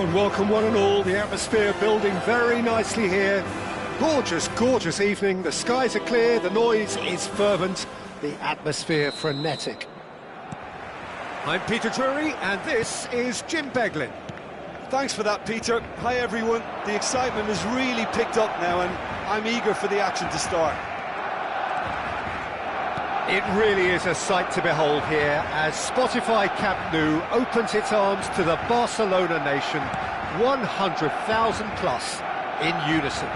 and welcome one and all. The atmosphere building very nicely here. Gorgeous, gorgeous evening. The skies are clear, the noise is fervent, the atmosphere frenetic. I'm Peter Drury and this is Jim Beglin. Thanks for that, Peter. Hi, everyone. The excitement has really picked up now, and I'm eager for the action to start. It really is a sight to behold here as Spotify Camp Nou opens its arms to the Barcelona nation, 100,000 plus in unison.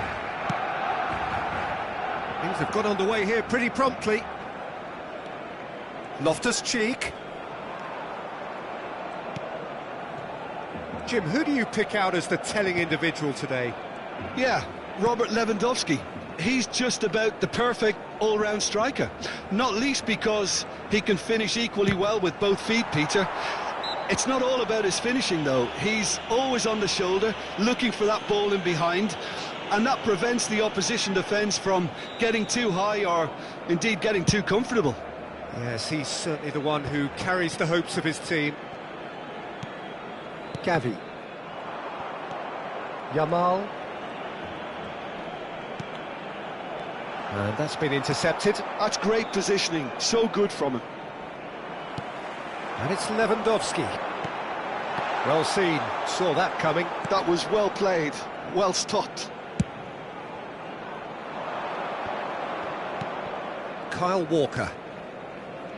Things have got underway here pretty promptly. Loftus-Cheek. Jim, who do you pick out as the telling individual today? Yeah, Robert Lewandowski. He's just about the perfect all-round striker, not least because he can finish equally well with both feet, Peter. It's not all about his finishing, though. He's always on the shoulder, looking for that ball in behind, and that prevents the opposition defence from getting too high or indeed getting too comfortable. Yes, he's certainly the one who carries the hopes of his team. Gavi. Yamal. And that's been intercepted. That's great positioning, so good from him. And it's Lewandowski. Well seen, saw that coming. That was well played, well stopped. Kyle Walker.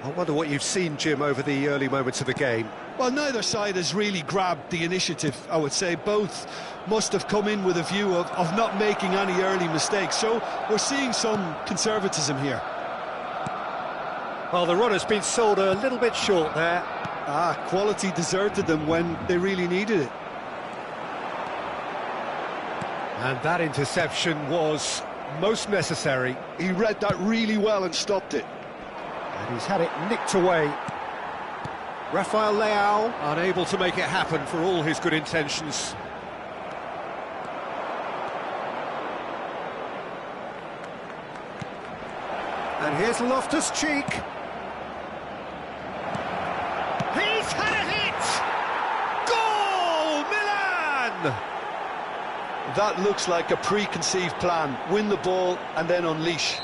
I wonder what you've seen, Jim, over the early moments of the game. Well, neither side has really grabbed the initiative, I would say. Both must have come in with a view of not making any early mistakes. So we're seeing some conservatism here. Well, the run has been sold a little bit short there. Quality deserted them when they really needed it. And that interception was most necessary. He read that really well and stopped it. And he's had it nicked away. Rafael Leao unable to make it happen for all his good intentions. And here's Loftus-Cheek. He's had a hit! Goal! Milan! That looks like a preconceived plan. Win the ball and then unleash.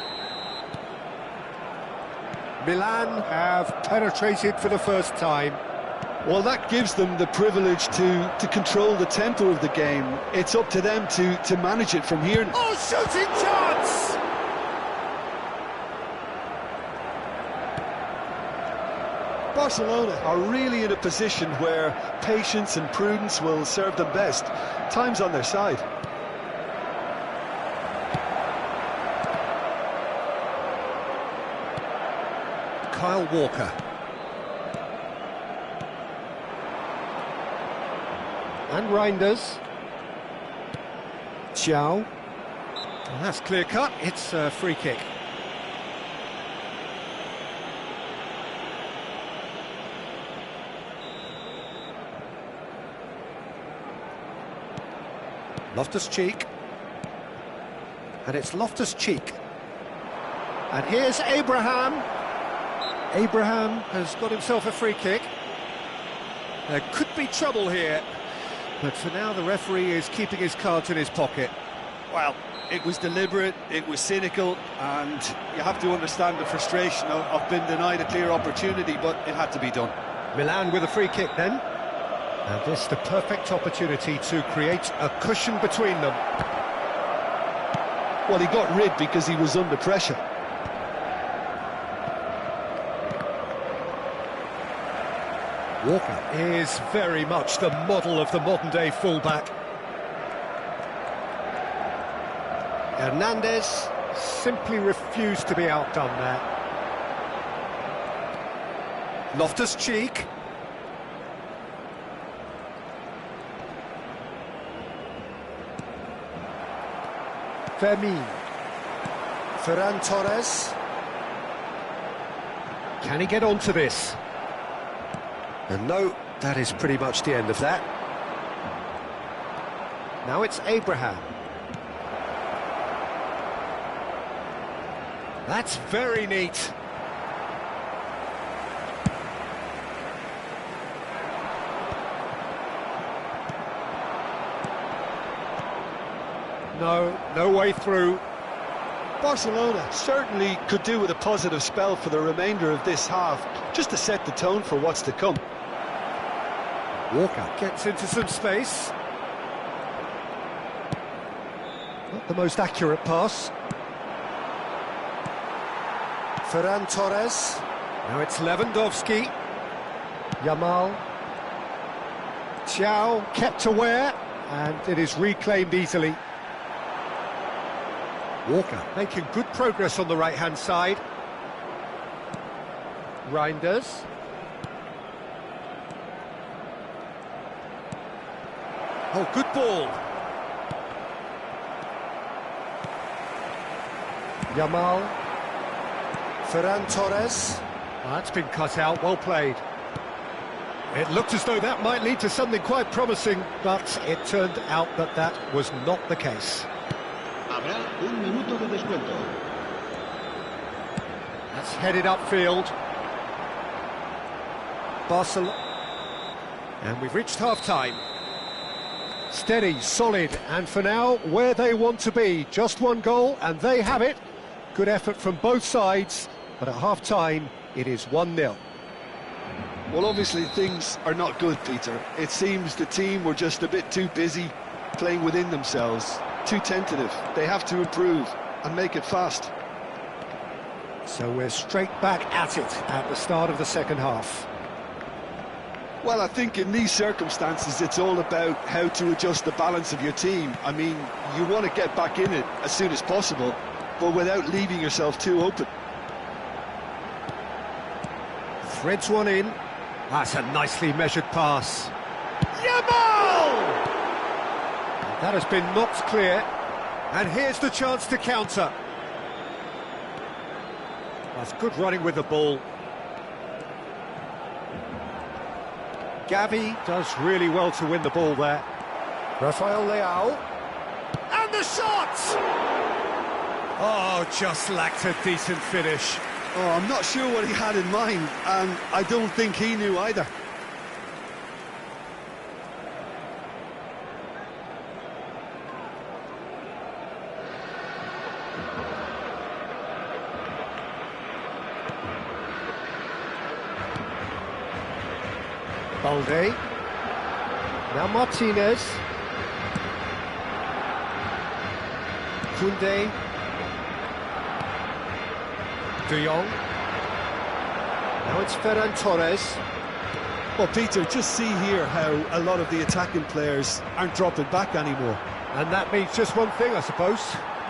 Milan have penetrated for the first time. Well, that gives them the privilege to control the tempo of the game. It's up to them to manage it from here. Oh, shooting chance! Barcelona are really in a position where patience and prudence will serve them best. Time's on their side. Kyle Walker. And Reinders. Xiao. Well, that's clear cut, it's a free kick. Loftus-Cheek. And it's Loftus-Cheek. And here's Abraham. Abraham has got himself a free kick. There could be trouble here, but for now the referee is keeping his cards in his pocket. Well, it was deliberate, it was cynical, and you have to understand the frustration of being denied a clear opportunity, but it had to be done. Milan with a free kick then. And this the perfect opportunity to create a cushion between them. Well, he got rid because he was under pressure. Walker is very much the model of the modern-day fullback. Hernandez simply refused to be outdone there. Loftus-Cheek. Fermin. Ferran Torres. Can he get onto this? And no, that is pretty much the end of that. Now it's Abraham. That's very neat. No way through. Barcelona certainly could do with a positive spell for the remainder of this half, just to set the tone for what's to come. Walker gets into some space. Not the most accurate pass. Ferran Torres. Now it's Lewandowski. Yamal. Thiaw kept aware, and it is reclaimed easily. Walker making good progress on the right-hand side. Reinders. Oh, good ball. Yamal. Ferran Torres. Oh, that's been cut out, well played. It looked as though that might lead to something quite promising, but it turned out that that was not the case. Habrá un minuto de descuento. That's headed upfield. Barcelona. And we've reached half-time. Steady, solid, and for now, where they want to be. Just one goal, and they have it. Good effort from both sides, but at half-time, it is 1-0. Well, obviously things are not good, Peter. It seems the team were just a bit too busy playing within themselves, too tentative. They have to improve and make it fast. So we're straight back at it at the start of the second half. Well, I think in these circumstances it's all about how to adjust the balance of your team. I mean, you want to get back in it as soon as possible, but without leaving yourself too open. Threads one in. That's a nicely measured pass. Yamal! That has been knocked clear. And here's the chance to counter. That's good running with the ball. Gavi does really well to win the ball there. Rafael Leao. And the shot! Oh, just lacked a decent finish. Oh, I'm not sure what he had in mind, and I don't think he knew either. Balde. Now Martinez. Koundé. De Jong. Now it's Ferran Torres. Well, Peter, just see here how a lot of the attacking players aren't dropping back anymore. And that means just one thing, I suppose.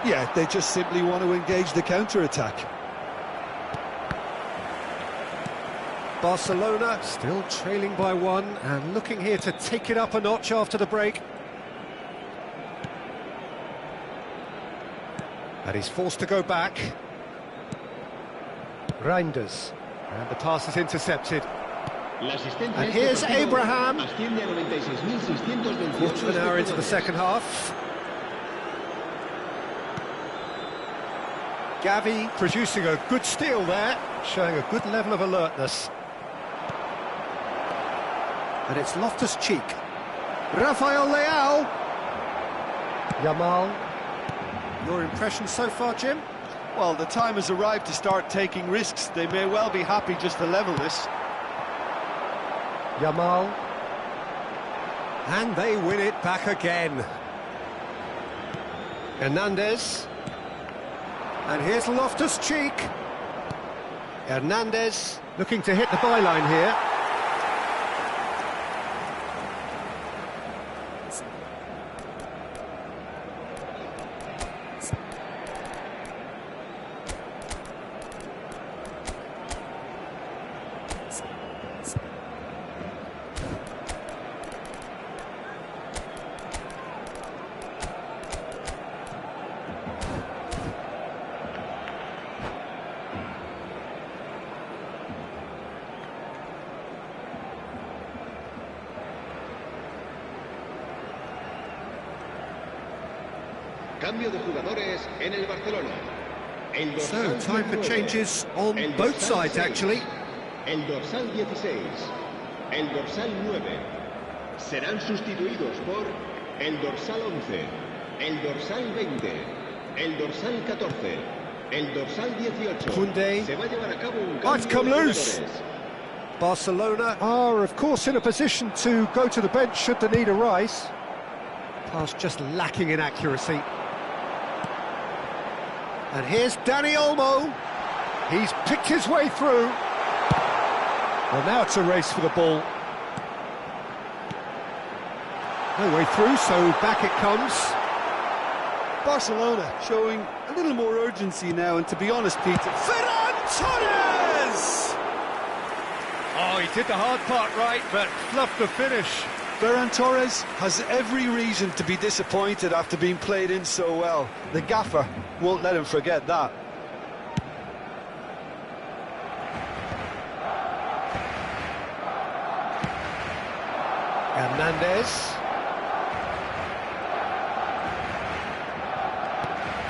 Yeah, they just simply want to engage the counter-attack. Barcelona still trailing by one and looking here to take it up a notch after the break. And he's forced to go back. Reinders. And the pass is intercepted. And here's Abraham. Quarter of an hour into the second half. Gavi producing a good steal there, showing a good level of alertness. And it's Loftus-Cheek. Rafael Leao. Yamal. Your impression so far, Jim? Well, the time has arrived to start taking risks. They may well be happy just to level this. Yamal. And they win it back again. Hernandez. And here's Loftus-Cheek. Hernandez looking to hit the byline here. Cambio de jugadores en el Barcelona. El So, dorsal time for 19, changes on el both dorsal sides, 6, actually. El dorsal 16, el dorsal 9. Serán sustituidos por el dorsal 11, el dorsal 20, el dorsal 14, el dorsal 18. Koundé. Se va a llevar a cabo un Oh, it's cambio come de loose. jugadores. Barcelona are, of course, in a position to go to the bench should the need arise. Pass just lacking in accuracy. And here's Dani Olmo. He's picked his way through. Well, now it's a race for the ball. No way through, so back it comes. Barcelona showing a little more urgency now, and to be honest, Peter... Ferran Torres! Oh, he did the hard part right, but fluffed the finish. Ferran Torres has every reason to be disappointed after being played in so well. The gaffer won't let him forget that. Hernandez.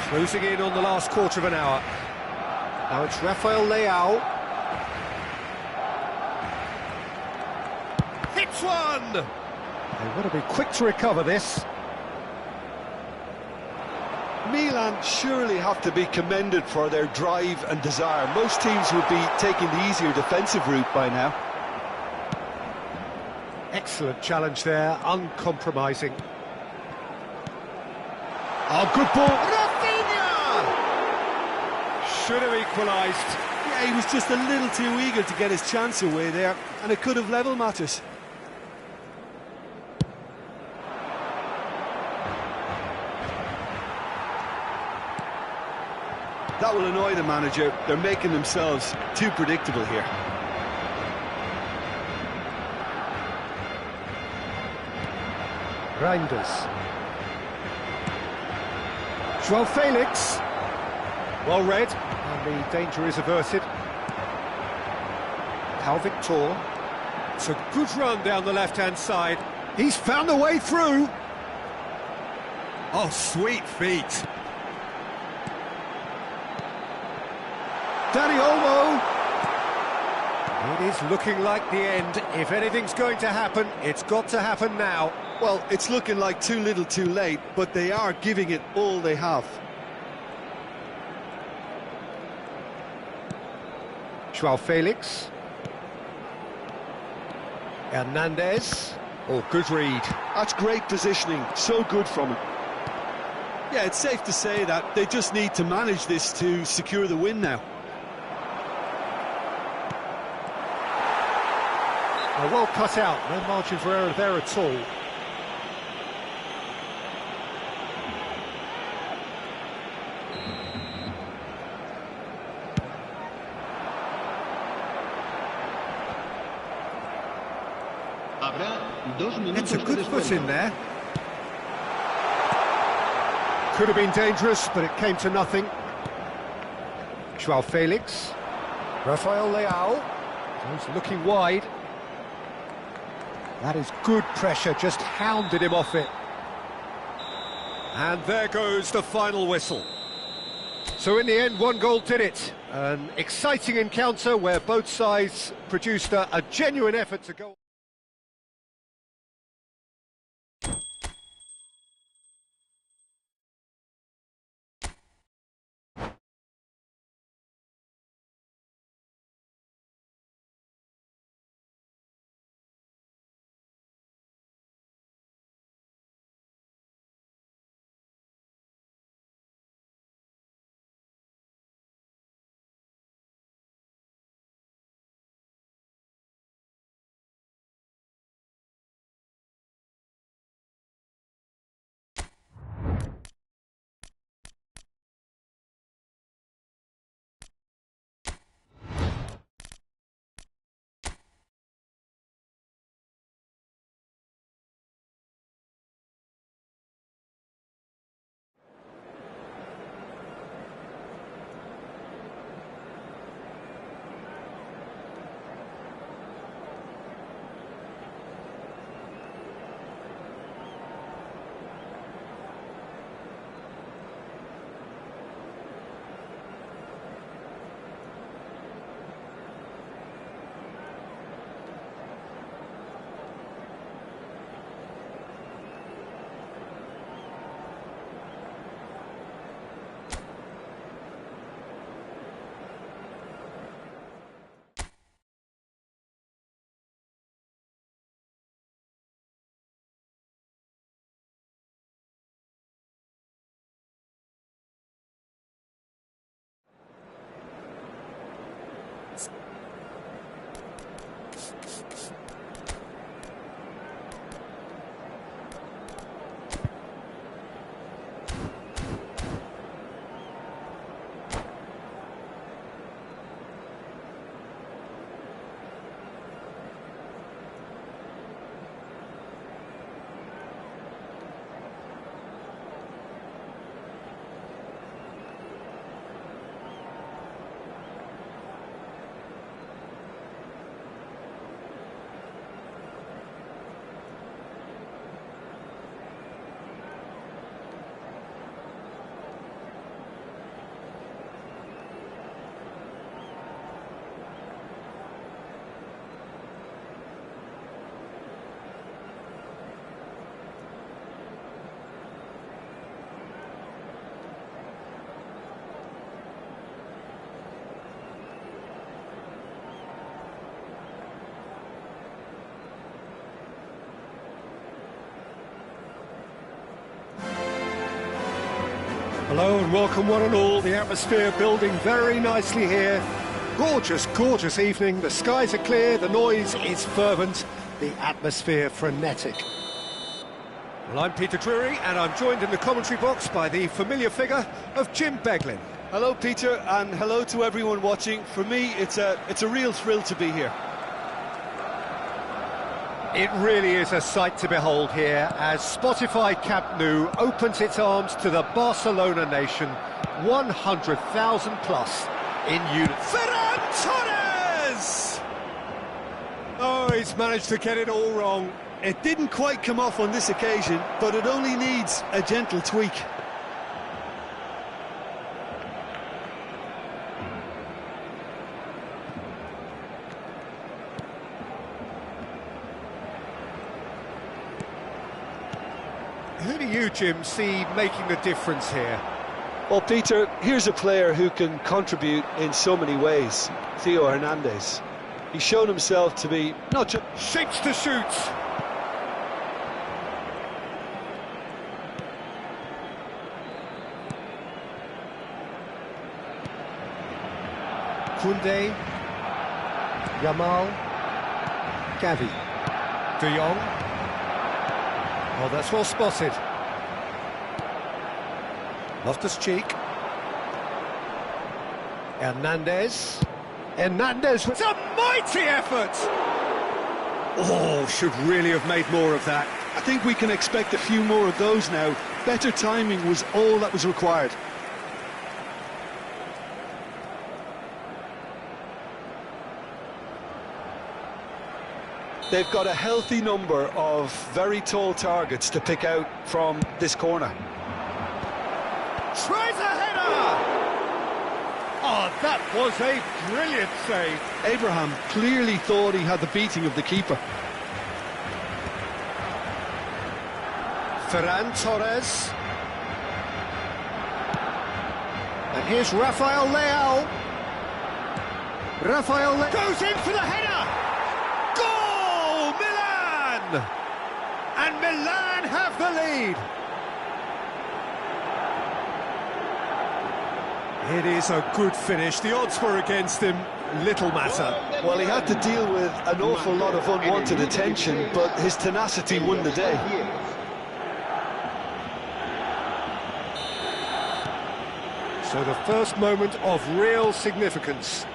Closing in on the last quarter of an hour. Now it's Rafael Leao. Hits one! They want to be quick to recover this. Milan surely have to be commended for their drive and desire. Most teams would be taking the easier defensive route by now. Excellent challenge there, uncompromising. Oh, good ball. Rafinha! Should have equalised. Yeah, he was just a little too eager to get his chance away there, and it could have level matters. That will annoy the manager. They're making themselves too predictable here. Reinders. João Felix. Well read, and the danger is averted. Pau Victor. It's a good run down the left-hand side. He's found a way through. Oh, sweet feet. Dani Olmo. It is looking like the end. If anything's going to happen, it's got to happen now. Well, it's looking like too little too late, but they are giving it all they have. João Felix. Hernandez. Oh, good read. That's great positioning, so good from him. Yeah, it's safe to say that they just need to manage this to secure the win now. Oh, well cut out, no margin for error there at all. Habrá 2 minutos It's a de good foot descuento. in there. Could have been dangerous, but it came to nothing. João Felix. Rafael Leao. He's looking wide. That is good pressure, just hounded him off it. And there goes the final whistle. So in the end, one goal did it. An exciting encounter where both sides produced a genuine effort to go. Hello and welcome one and all. The atmosphere building very nicely here. Gorgeous, gorgeous evening. The skies are clear, the noise is fervent, the atmosphere frenetic. Well, I'm Peter Drury and I'm joined in the commentary box by the familiar figure of Jim Beglin. Hello, Peter, and hello to everyone watching. For me, it's a real thrill to be here. It really is a sight to behold here as Spotify Camp Nou opens its arms to the Barcelona nation, 100,000 plus in unit. Ferran Torres! Oh, he's managed to get it all wrong. It didn't quite come off on this occasion, but it only needs a gentle tweak. Who do you, Jim, see making the difference here? Well, Peter, here's a player who can contribute in so many ways. Theo Hernandez. He's shown himself to be not just... Shapes to shoot! Koundé, Yamal, Gavi, De Jong. Oh, that's well spotted. Loftus-Cheek. Hernandez. Hernandez with a mighty effort! Oh, should really have made more of that. I think we can expect a few more of those now. Better timing was all that was required. They've got a healthy number of very tall targets to pick out from this corner. Tries a header! Oh, that was a brilliant save. Abraham clearly thought he had the beating of the keeper. Ferran Torres. And here's Rafael Leao. Rafael Leao goes in for the header! Goal! Milan! And Milan have the lead. It is a good finish. The odds were against him. Little matter. Well, he had to deal with an awful lot of unwanted attention, but his tenacity won the day. So the first moment of real significance.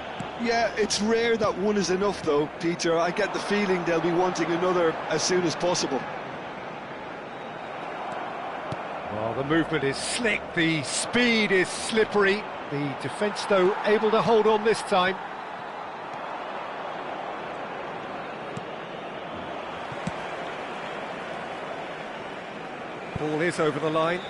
Yeah, it's rare that one is enough, though, Peter. I get the feeling they'll be wanting another as soon as possible. Well, the movement is slick, the speed is slippery. The defence, though, able to hold on this time. Ball is over the line.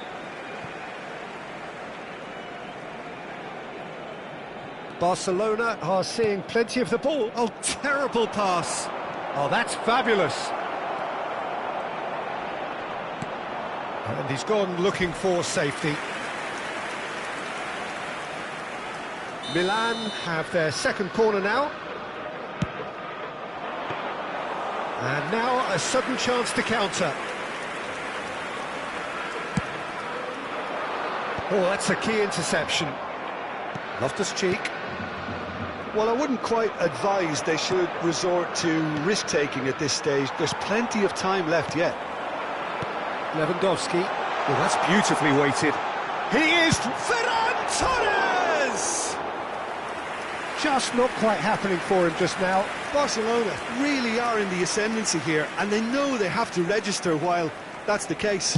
Barcelona are seeing plenty of the ball. Oh, terrible pass. Oh, that's fabulous. And he's gone looking for safety. Milan have their second corner now. And now a sudden chance to counter. Oh, that's a key interception. Loftus-Cheek. Well, I wouldn't quite advise they should resort to risk-taking at this stage. There's plenty of time left yet. Lewandowski. Well, that's beautifully weighted. He is Ferran Torres! Just not quite happening for him just now. Barcelona really are in the ascendancy here, and they know they have to register while that's the case.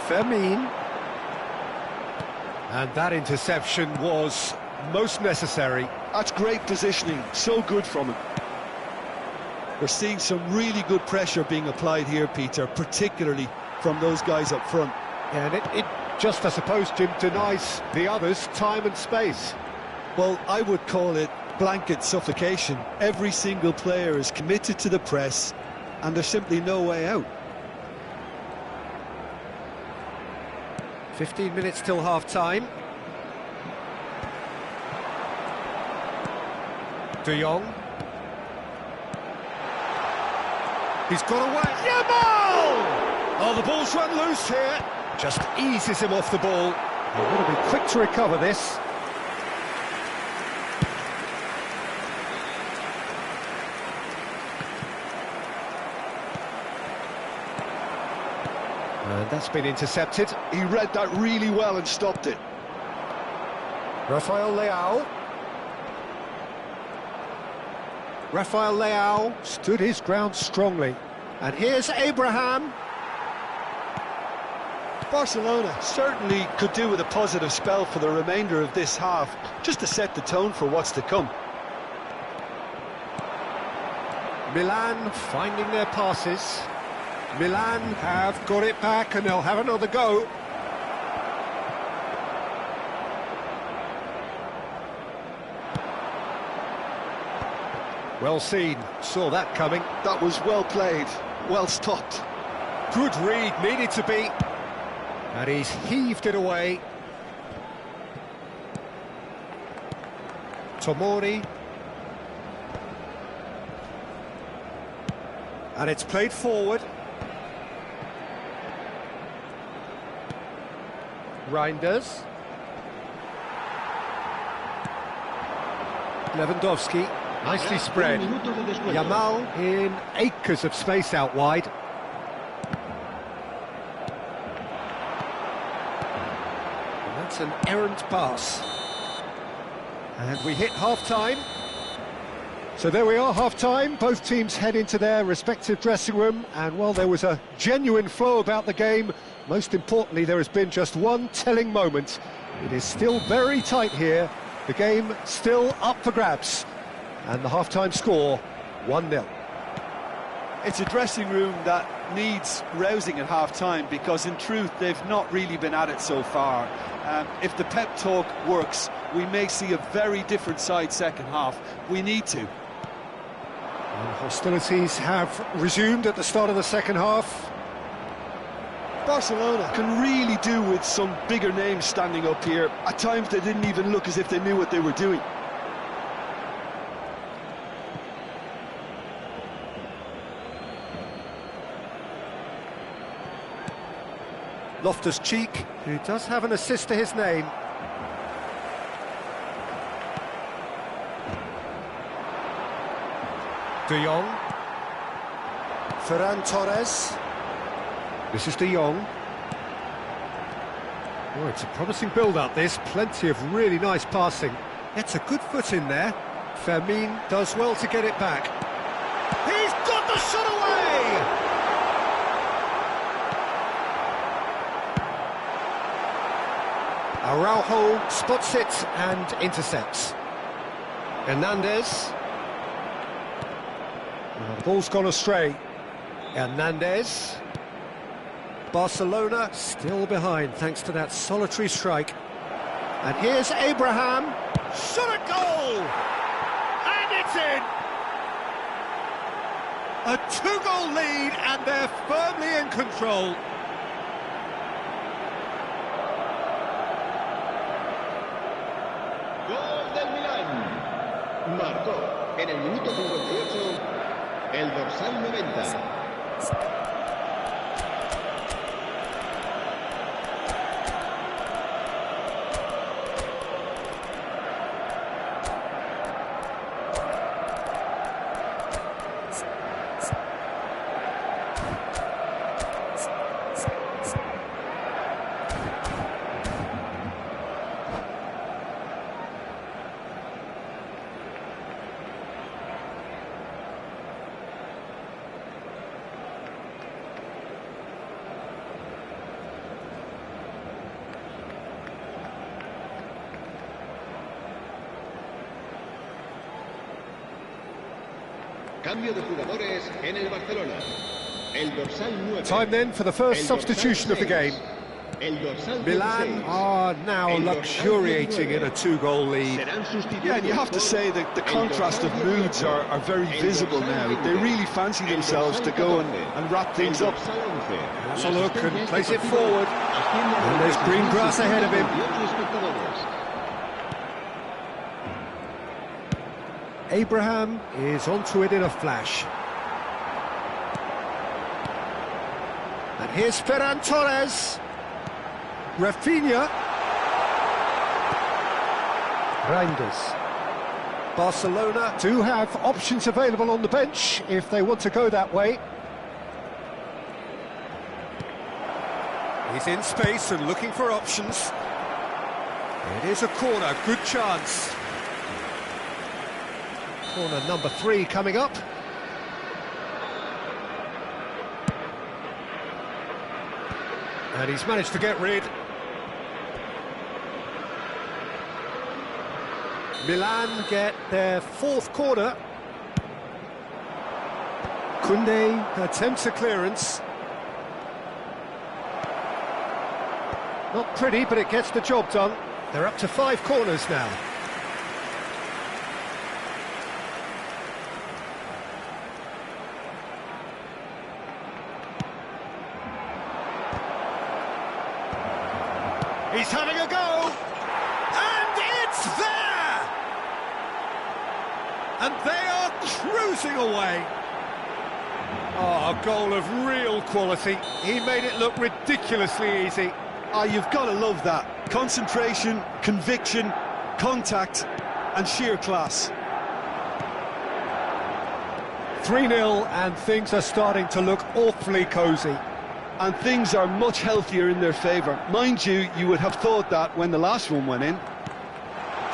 Fermin. And that interception was most necessary. That's great positioning, so good from him. We're seeing some really good pressure being applied here, Peter, particularly from those guys up front. And it just, I suppose, Jim, denies the others time and space. Well, I would call it blanket suffocation. Every single player is committed to the press, and there's simply no way out. 15 minutes till half-time. De Jong. He's got away. Yamal! Oh, the ball's run loose here. Just eases him off the ball. He'll want to be quick to recover this. And that's been intercepted. He read that really well and stopped it. Rafael Leao stood his ground strongly. And here's Abraham. Barcelona certainly could do with a positive spell for the remainder of this half, just to set the tone for what's to come. Milan finding their passes. Milan have got it back and they'll have another go. Well seen, saw that coming. That was well played, well stopped. Good read, needed to be. And he's heaved it away. Tomori. And it's played forward. Reinders. Lewandowski, nicely spread. Yamal in acres of space out wide. And that's an errant pass. And we hit half-time. So there we are, half-time. Both teams head into their respective dressing room, and while there was a genuine flow about the game, most importantly, there has been just one telling moment. It is still very tight here. The game still up for grabs. And the half-time score, 1-0. It's a dressing room that needs rousing at half-time, because in truth they've not really been at it so far. If the pep talk works, we may see a very different side second half. We need to. And hostilities have resumed at the start of the second half. Barcelona can really do with some bigger names standing up here. At times they didn't even look as if they knew what they were doing. Loftus-Cheek, who does have an assist to his name. De Jong. Ferran Torres. This is De Jong. Oh, it's a promising build-up, this. Plenty of really nice passing. Gets a good foot in there. Fermin does well to get it back. He's got the shot away! Araujo spots it and intercepts. Hernandez. The ball's gone astray. Hernandez. Barcelona still behind thanks to that solitary strike. And here's Abraham. Shot a goal! And it's in! A two-goal lead and they're firmly in control. Gol del Milán. Marcó en el minuto 58 el dorsal 90. Cambio de jugadores en el Barcelona. El dorsal 9. Time then for the first substitution of the game. El dorsal Milan are now luxuriating in a two-goal lead. Yeah, and you have to say that the contrast of moods are very visible now. They really fancy themselves to go and wrap things up. Has a look and plays it forward. And there's green grass ahead of him. Abraham is onto it in a flash. And here's Ferran Torres. Rafinha. Reinders. Barcelona do have options available on the bench if they want to go that way. He's in space and looking for options. It is a corner, good chance. Corner number 3 coming up. And he's managed to get rid. Milan get their 4th corner. Koundé attempts a clearance. Not pretty, but it gets the job done. They're up to 5 corners now. He's having a go, and it's there! And they are cruising away. Oh, a goal of real quality. He made it look ridiculously easy. Ah, you've got to love that. Concentration, conviction, contact, and sheer class. 3-0, and things are starting to look awfully cosy. And things are much healthier in their favour. Mind you, you would have thought that when the last one went in.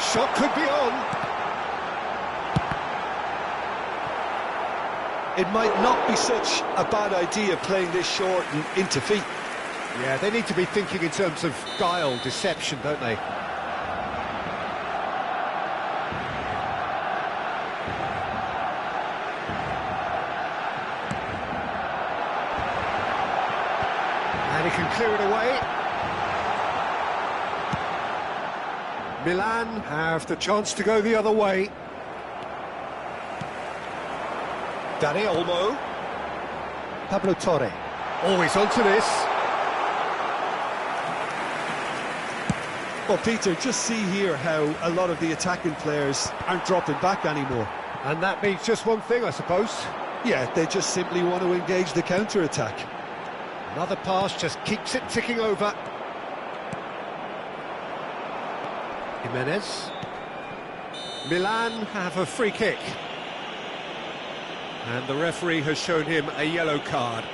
Shot could be on. It might not be such a bad idea playing this short and into feet. Yeah, they need to be thinking in terms of guile, deception, don't they? And he can clear it away. Milan have the chance to go the other way. Dani Olmo. Pablo Torre. Always onto this. Well, Peter, just see here how a lot of the attacking players aren't dropping back anymore. And that means just one thing, I suppose. Yeah, they just simply want to engage the counter-attack. Another pass just keeps it ticking over. Jimenez. Milan have a free kick. And the referee has shown him a yellow card.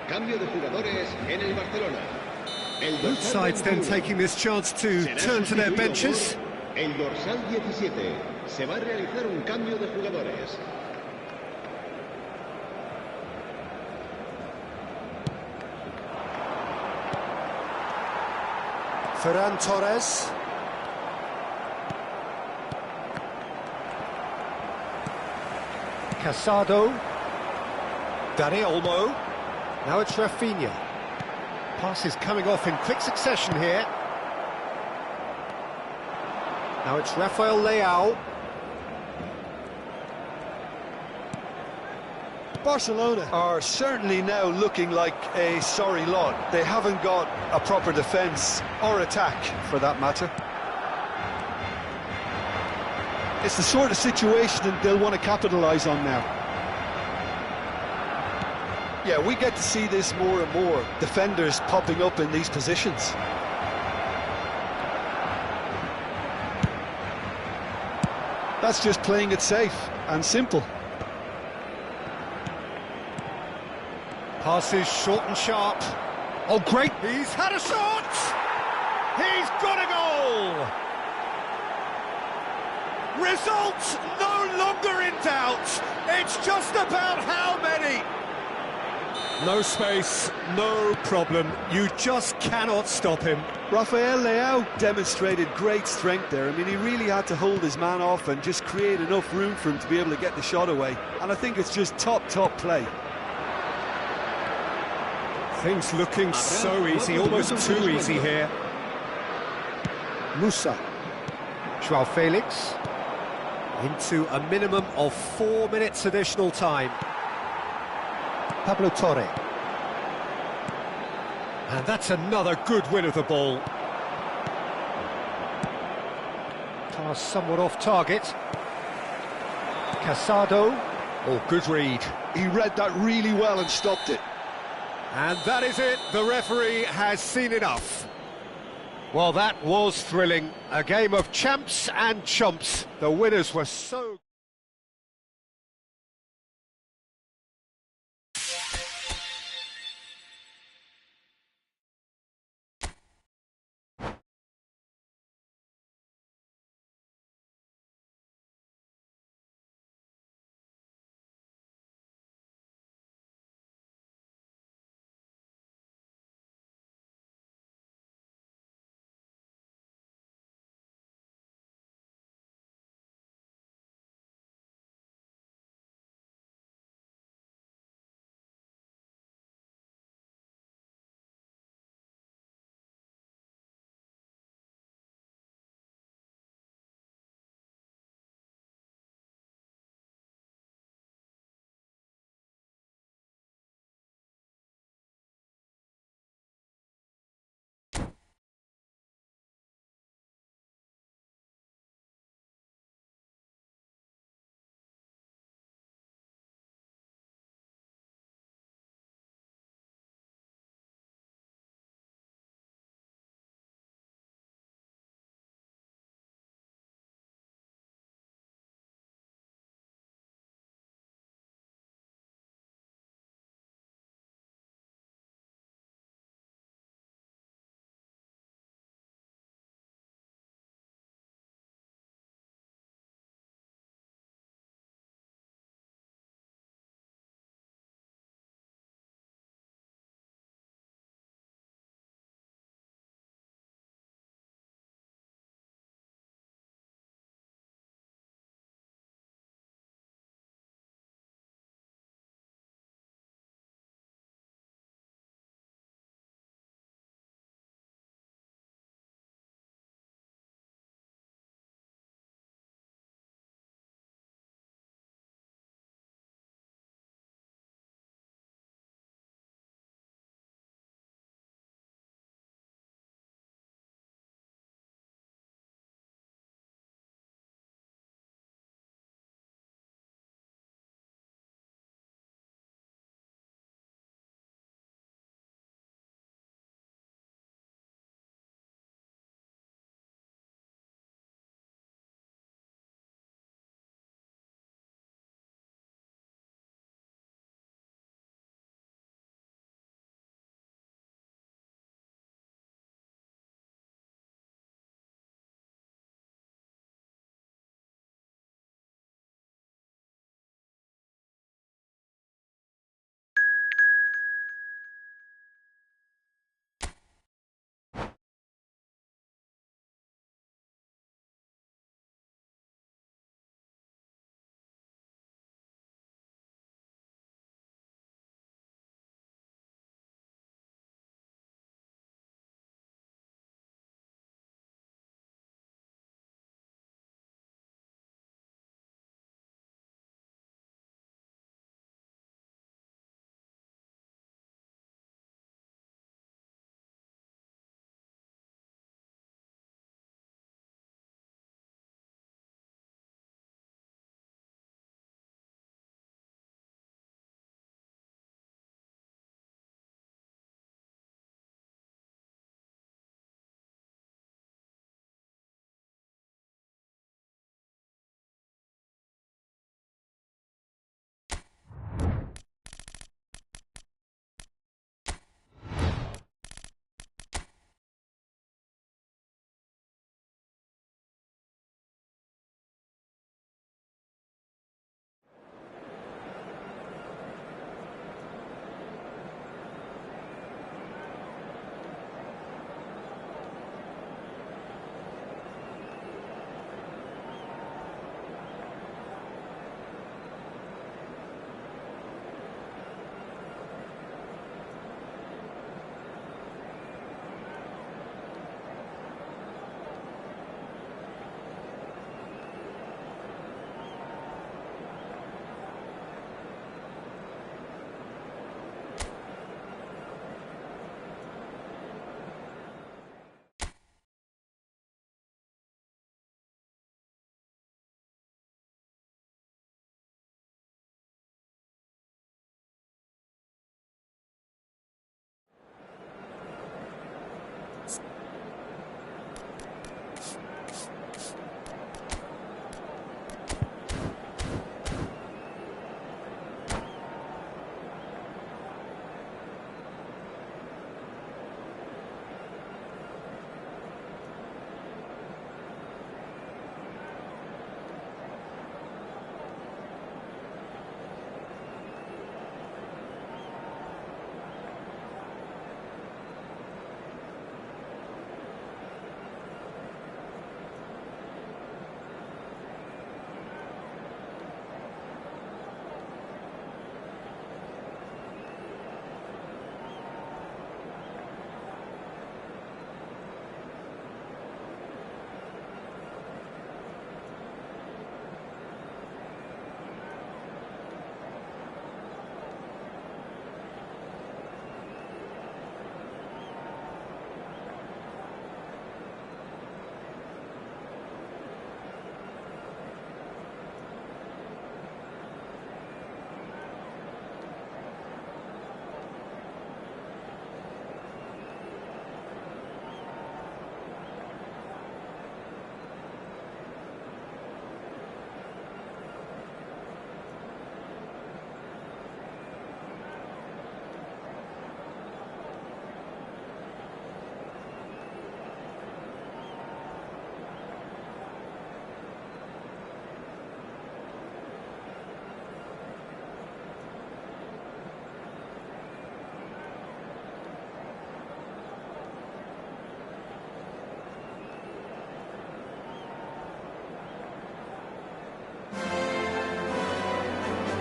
Cambio de jugadores en el Barcelona. Both sides then taking this chance to turn to their benches. El dorsal 17. Se va a realizar un cambio de jugadores. Ferran Torres. Casado. Dani Olmo. Now it's Rafinha. Passes coming off in quick succession here. Now it's Rafael Leao. Barcelona are certainly now looking like a sorry lot. They haven't got a proper defence or attack, for that matter. It's the sort of situation that they'll want to capitalise on now. Yeah, we get to see this more and more, defenders popping up in these positions. That's just playing it safe and simple. Passes short and sharp. Oh, great! He's had a shot! He's got a goal! Result no longer in doubt. It's just about how many. No space, no problem. You just cannot stop him. Rafael Leao demonstrated great strength there. I mean, he really had to hold his man off and just create enough room for him to be able to get the shot away. And I think it's just top play. Things looking so easy, almost too easy here. Musa. Joao Felix into a minimum of 4 minutes additional time. Pablo Torre. And that's another good win of the ball. Pass somewhat off target. Casado. Oh, good read. He read that really well and stopped it. And that is it. The referee has seen enough. Well, that was thrilling. A game of champs and chumps. The winners were so...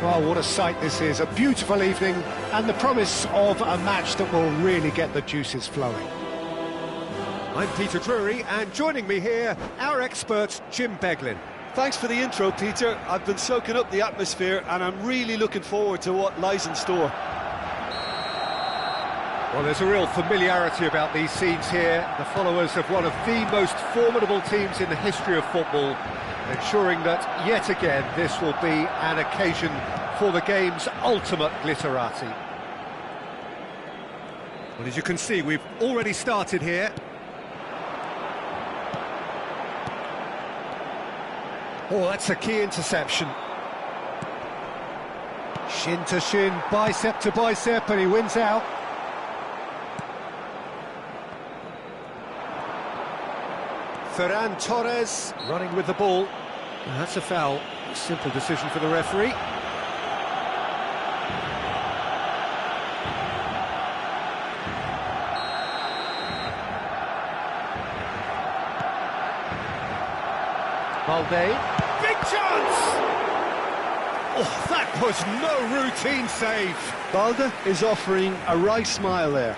Oh, what a sight this is. A beautiful evening and the promise of a match that will really get the juices flowing. I'm Peter Drury, and joining me here, our expert, Jim Beglin. Thanks for the intro, Peter. I've been soaking up the atmosphere and I'm really looking forward to what lies in store. Well, there's a real familiarity about these scenes here. The followers of one of the most formidable teams in the history of football, ensuring that, yet again, this will be an occasion for the game's ultimate glitterati. Well, as you can see, we've already started here. Oh, that's a key interception. Shin to shin, bicep to bicep, and he wins out. Ferran Torres running with the ball. Well, that's a foul. Simple decision for the referee. Balde. Big chance! Oh, that was no routine save. Balde is offering a wry smile there.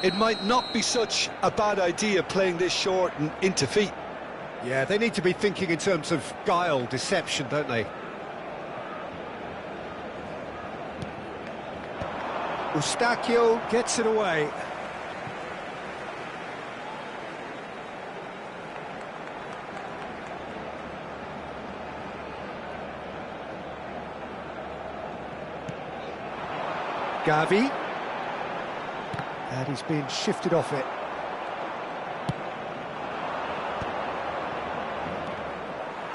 It might not be such a bad idea playing this short and into feet. Yeah, they need to be thinking in terms of guile, deception, don't they? Eustachio gets it away. Gavi. And he's being shifted off it.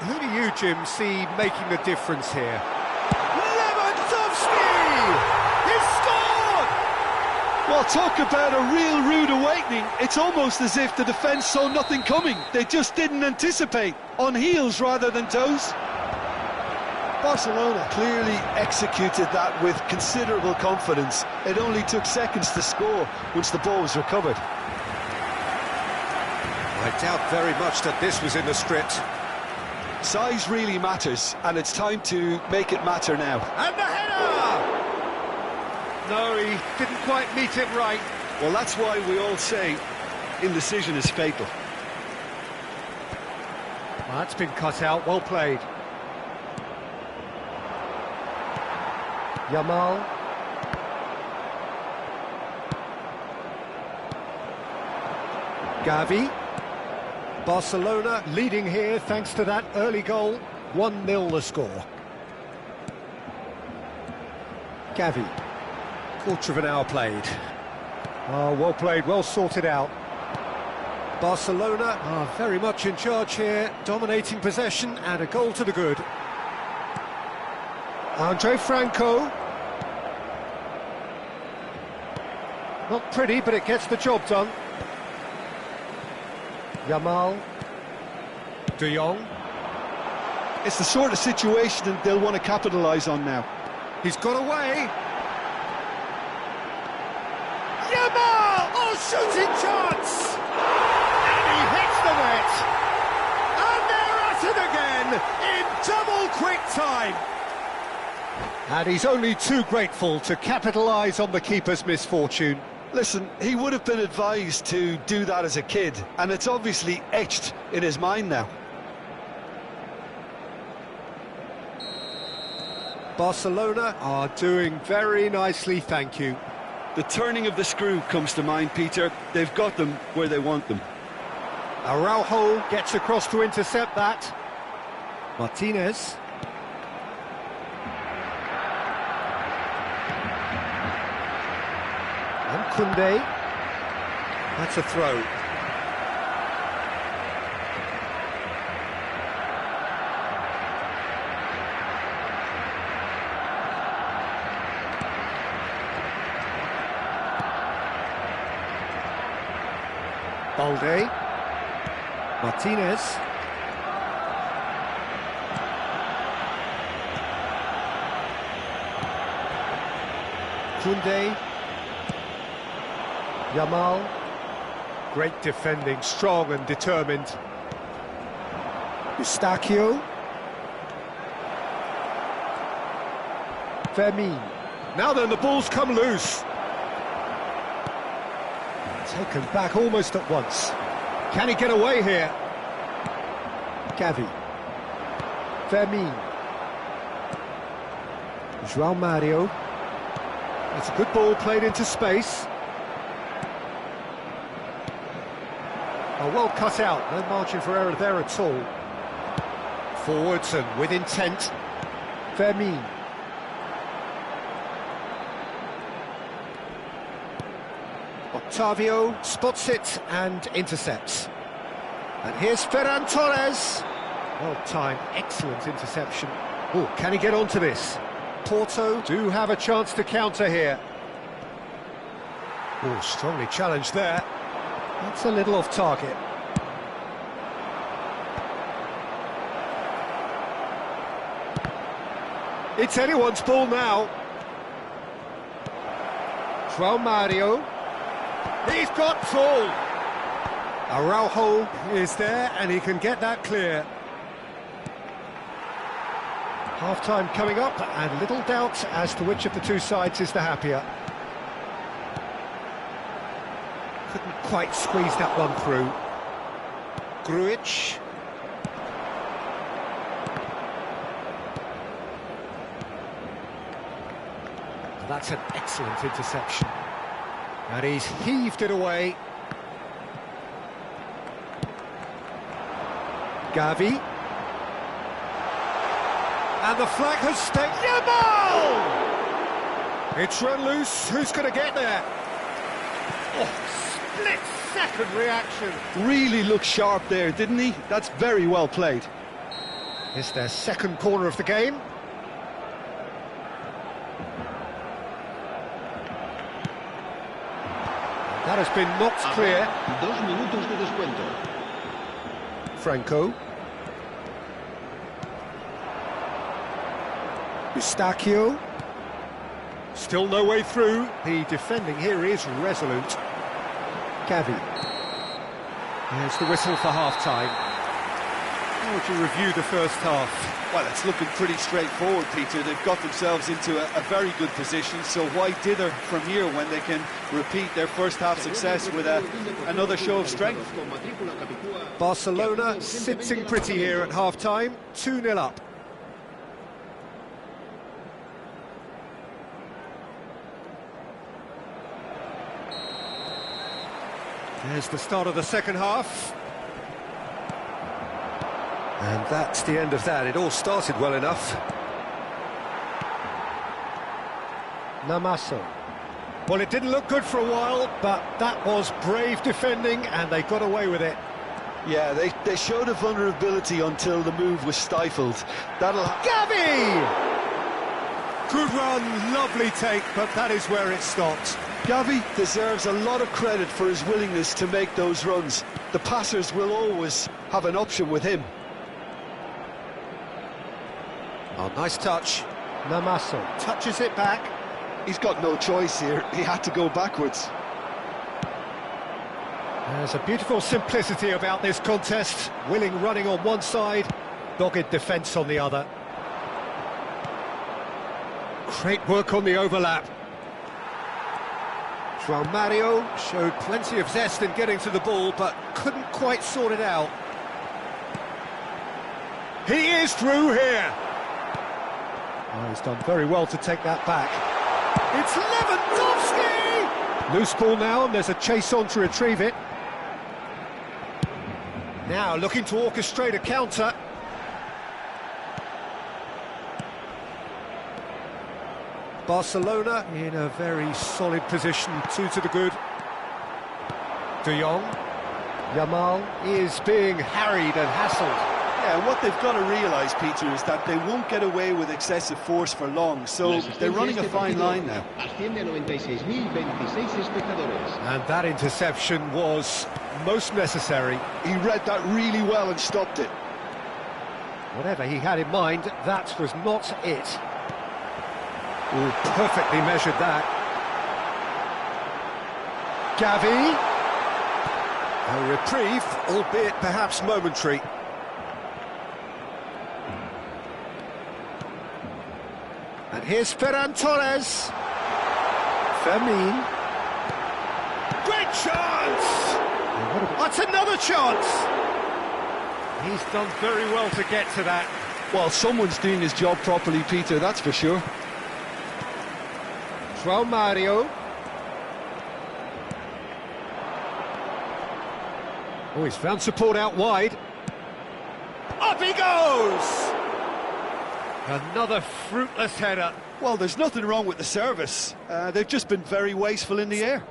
Who do you, Jim, see making the difference here? Lewandowski! He's scored! Well, talk about a real rude awakening. It's almost as if the defence saw nothing coming. They just didn't anticipate. On heels rather than toes. Barcelona clearly executed that with considerable confidence. It only took seconds to score once the ball was recovered. I doubt very much that this was in the script. Size really matters, and it's time to make it matter now. And the header! No, he didn't quite meet it right. Well, that's why we all say indecision is fatal. Well, that's been cut out, well played. Yamal. Gavi. Barcelona leading here thanks to that early goal. 1-0 the score. Gavi. Quarter of an hour played. Oh, well played, well sorted out. Barcelona are very much in charge here, dominating possession and a goal to the good. Andre Franco. Not pretty, but it gets the job done. Yamal. De Jong. It's the sort of situation that they'll want to capitalise on now. He's got away. Yamal! Oh, shooting chance! And he hits the net. And they're at it again in double quick time. And he's only too grateful to capitalise on the keeper's misfortune. Listen, he would have been advised to do that as a kid, and it's obviously etched in his mind now. Barcelona are doing very nicely, thank you. The turning of the screw comes to mind, Peter. They've got them where they want them. Araujo gets across to intercept that. Martinez. And Koundé. That's a throw. Balde. Martinez. Koundé. Yamal. Great defending, strong and determined. Eustachio. Fermin. Now then, the ball's come loose. Taken back almost at once. Can he get away here? Gavi. Fermin. João Mario. It's a good ball played into space. Oh, well cut out, no margin for error there at all. Forwards and with intent. Fermin. Octavio spots it and intercepts. And here's Ferran Torres. Well timed, excellent interception. Oh, can he get onto this? Porto do have a chance to counter here. Oh, strongly challenged there. That's a little off target. It's anyone's ball now. João Mario. He's got tall. Araujo is there and he can get that clear. Half-time coming up and little doubt as to which of the two sides is the happier. Couldn't quite squeeze that one through. Grujic. That's an excellent interception. And he's heaved it away. Gavi. And the flag has stayed. Yamal! It's run loose. Who's going to get there? Oh, split-second reaction. Really looked sharp there, didn't he? That's very well played. It's their second corner of the game. That has been knocked clear. 2 minutos de descuento. Franco. Eustachio. Still no way through. The defending here is resolute. Gavi. There's the whistle for half-time. How would you review the first half? Well, it's looking pretty straightforward, Peter. They've got themselves into a very good position, so why dither from here when they can repeat their first half success with another show of strength? Barcelona sitting pretty here at half-time, 2-0 up. There's the start of the second half. And that's the end of that. It all started well enough. Namaso. Well, it didn't look good for a while, but that was brave defending, and they got away with it. Yeah, they showed a vulnerability until the move was stifled. Gavi! Good run, lovely take, but that is where it stopped. Gavi deserves a lot of credit for his willingness to make those runs. The passers will always have an option with him. Oh, nice touch. Namaso touches it back. He's got no choice here. He had to go backwards. There's a beautiful simplicity about this contest. Willing running on one side, dogged defence on the other. Great work on the overlap. João Mario showed plenty of zest in getting to the ball, but couldn't quite sort it out. He is through here. Oh, he's done very well to take that back. It's Lewandowski! Loose ball now, and there's a chase on to retrieve it. Now looking to orchestrate a counter. Barcelona in a very solid position, 2 to the good. De Jong. Yamal is being harried and hassled. Yeah, and what they've got to realise, Peter, is that they won't get away with excessive force for long, so they're running a fine line now. And that interception was most necessary. He read that really well and stopped it. Whatever he had in mind, that was not it. Ooh, perfectly measured that. Gavi. A reprieve, albeit perhaps momentary. And Here's Ferran Torres. Fermin. Great chance! That's another chance! He's done very well to get to that. Well, someone's doing his job properly, Peter, that's for sure. João Mario. Oh, he's found support out wide. Up he goes! Another fruitless header. Well, there's nothing wrong with the service. They've just been very wasteful in the air.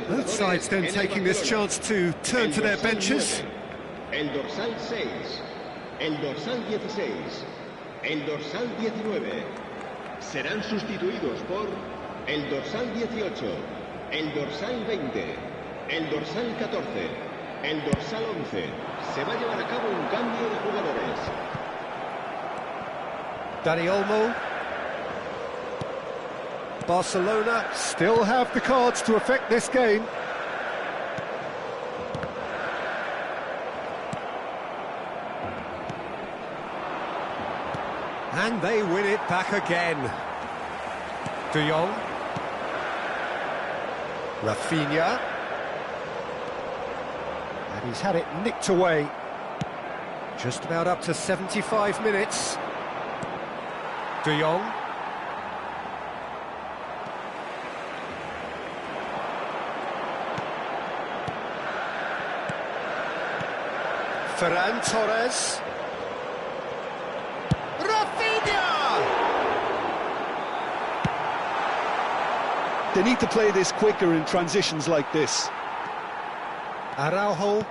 Both sides then taking this chance to turn to their benches. El dorsal 6, el dorsal 16, el dorsal 19. Serán sustituidos por el dorsal 18, el dorsal 20, el dorsal 14, el dorsal 11. Se va a llevar a cabo un cambio de jugadores. Dani Olmo. Barcelona still have the cards to affect this game. And they win it back again. De Jong. Rafinha. And he's had it nicked away. Just about up to 75 minutes. De Jong. Ferran Torres. Rafinha! They need to play this quicker in transitions like this. Araujo.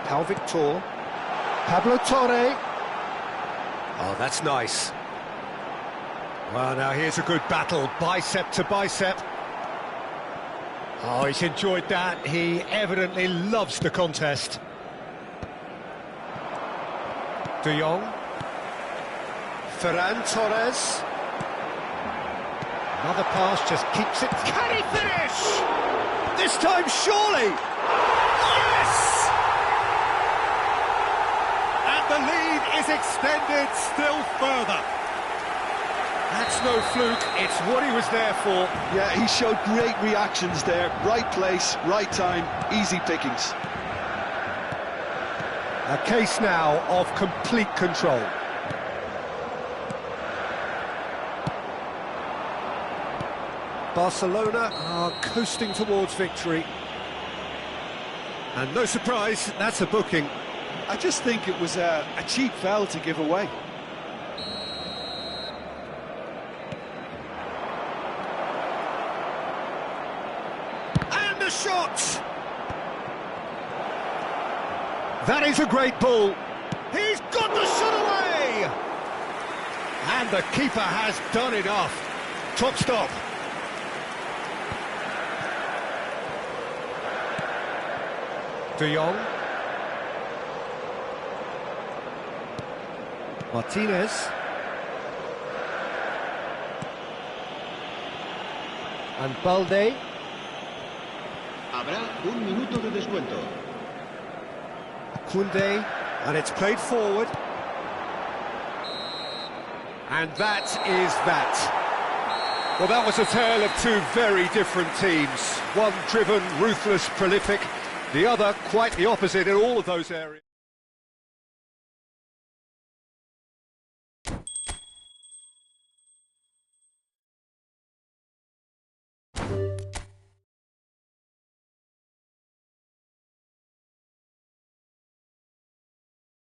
Pau Victor. Pablo Torre. Oh, that's nice. Well, now here's a good battle, bicep to bicep. Oh, he's enjoyed that. He evidently loves the contest. De Jong. Ferran Torres. Another pass just keeps it. Can he finish? This time, surely. Yes! And the lead is extended still further. That's no fluke, it's what he was there for. Yeah, he showed great reactions there. Right place, right time, easy pickings. A case now of complete control. Barcelona are coasting towards victory. And no surprise, that's a booking. I just think it was a cheap foul to give away. And the shot! That is a great ball. He's got the shot away! And the keeper has done enough. Top stop. De Jong. Martinez. And Balde. Habrá un minuto de descuento. Koundé, and it's played forward. And that is that. Well, that was a tale of two very different teams. One driven, ruthless, prolific. The other quite the opposite in all of those areas.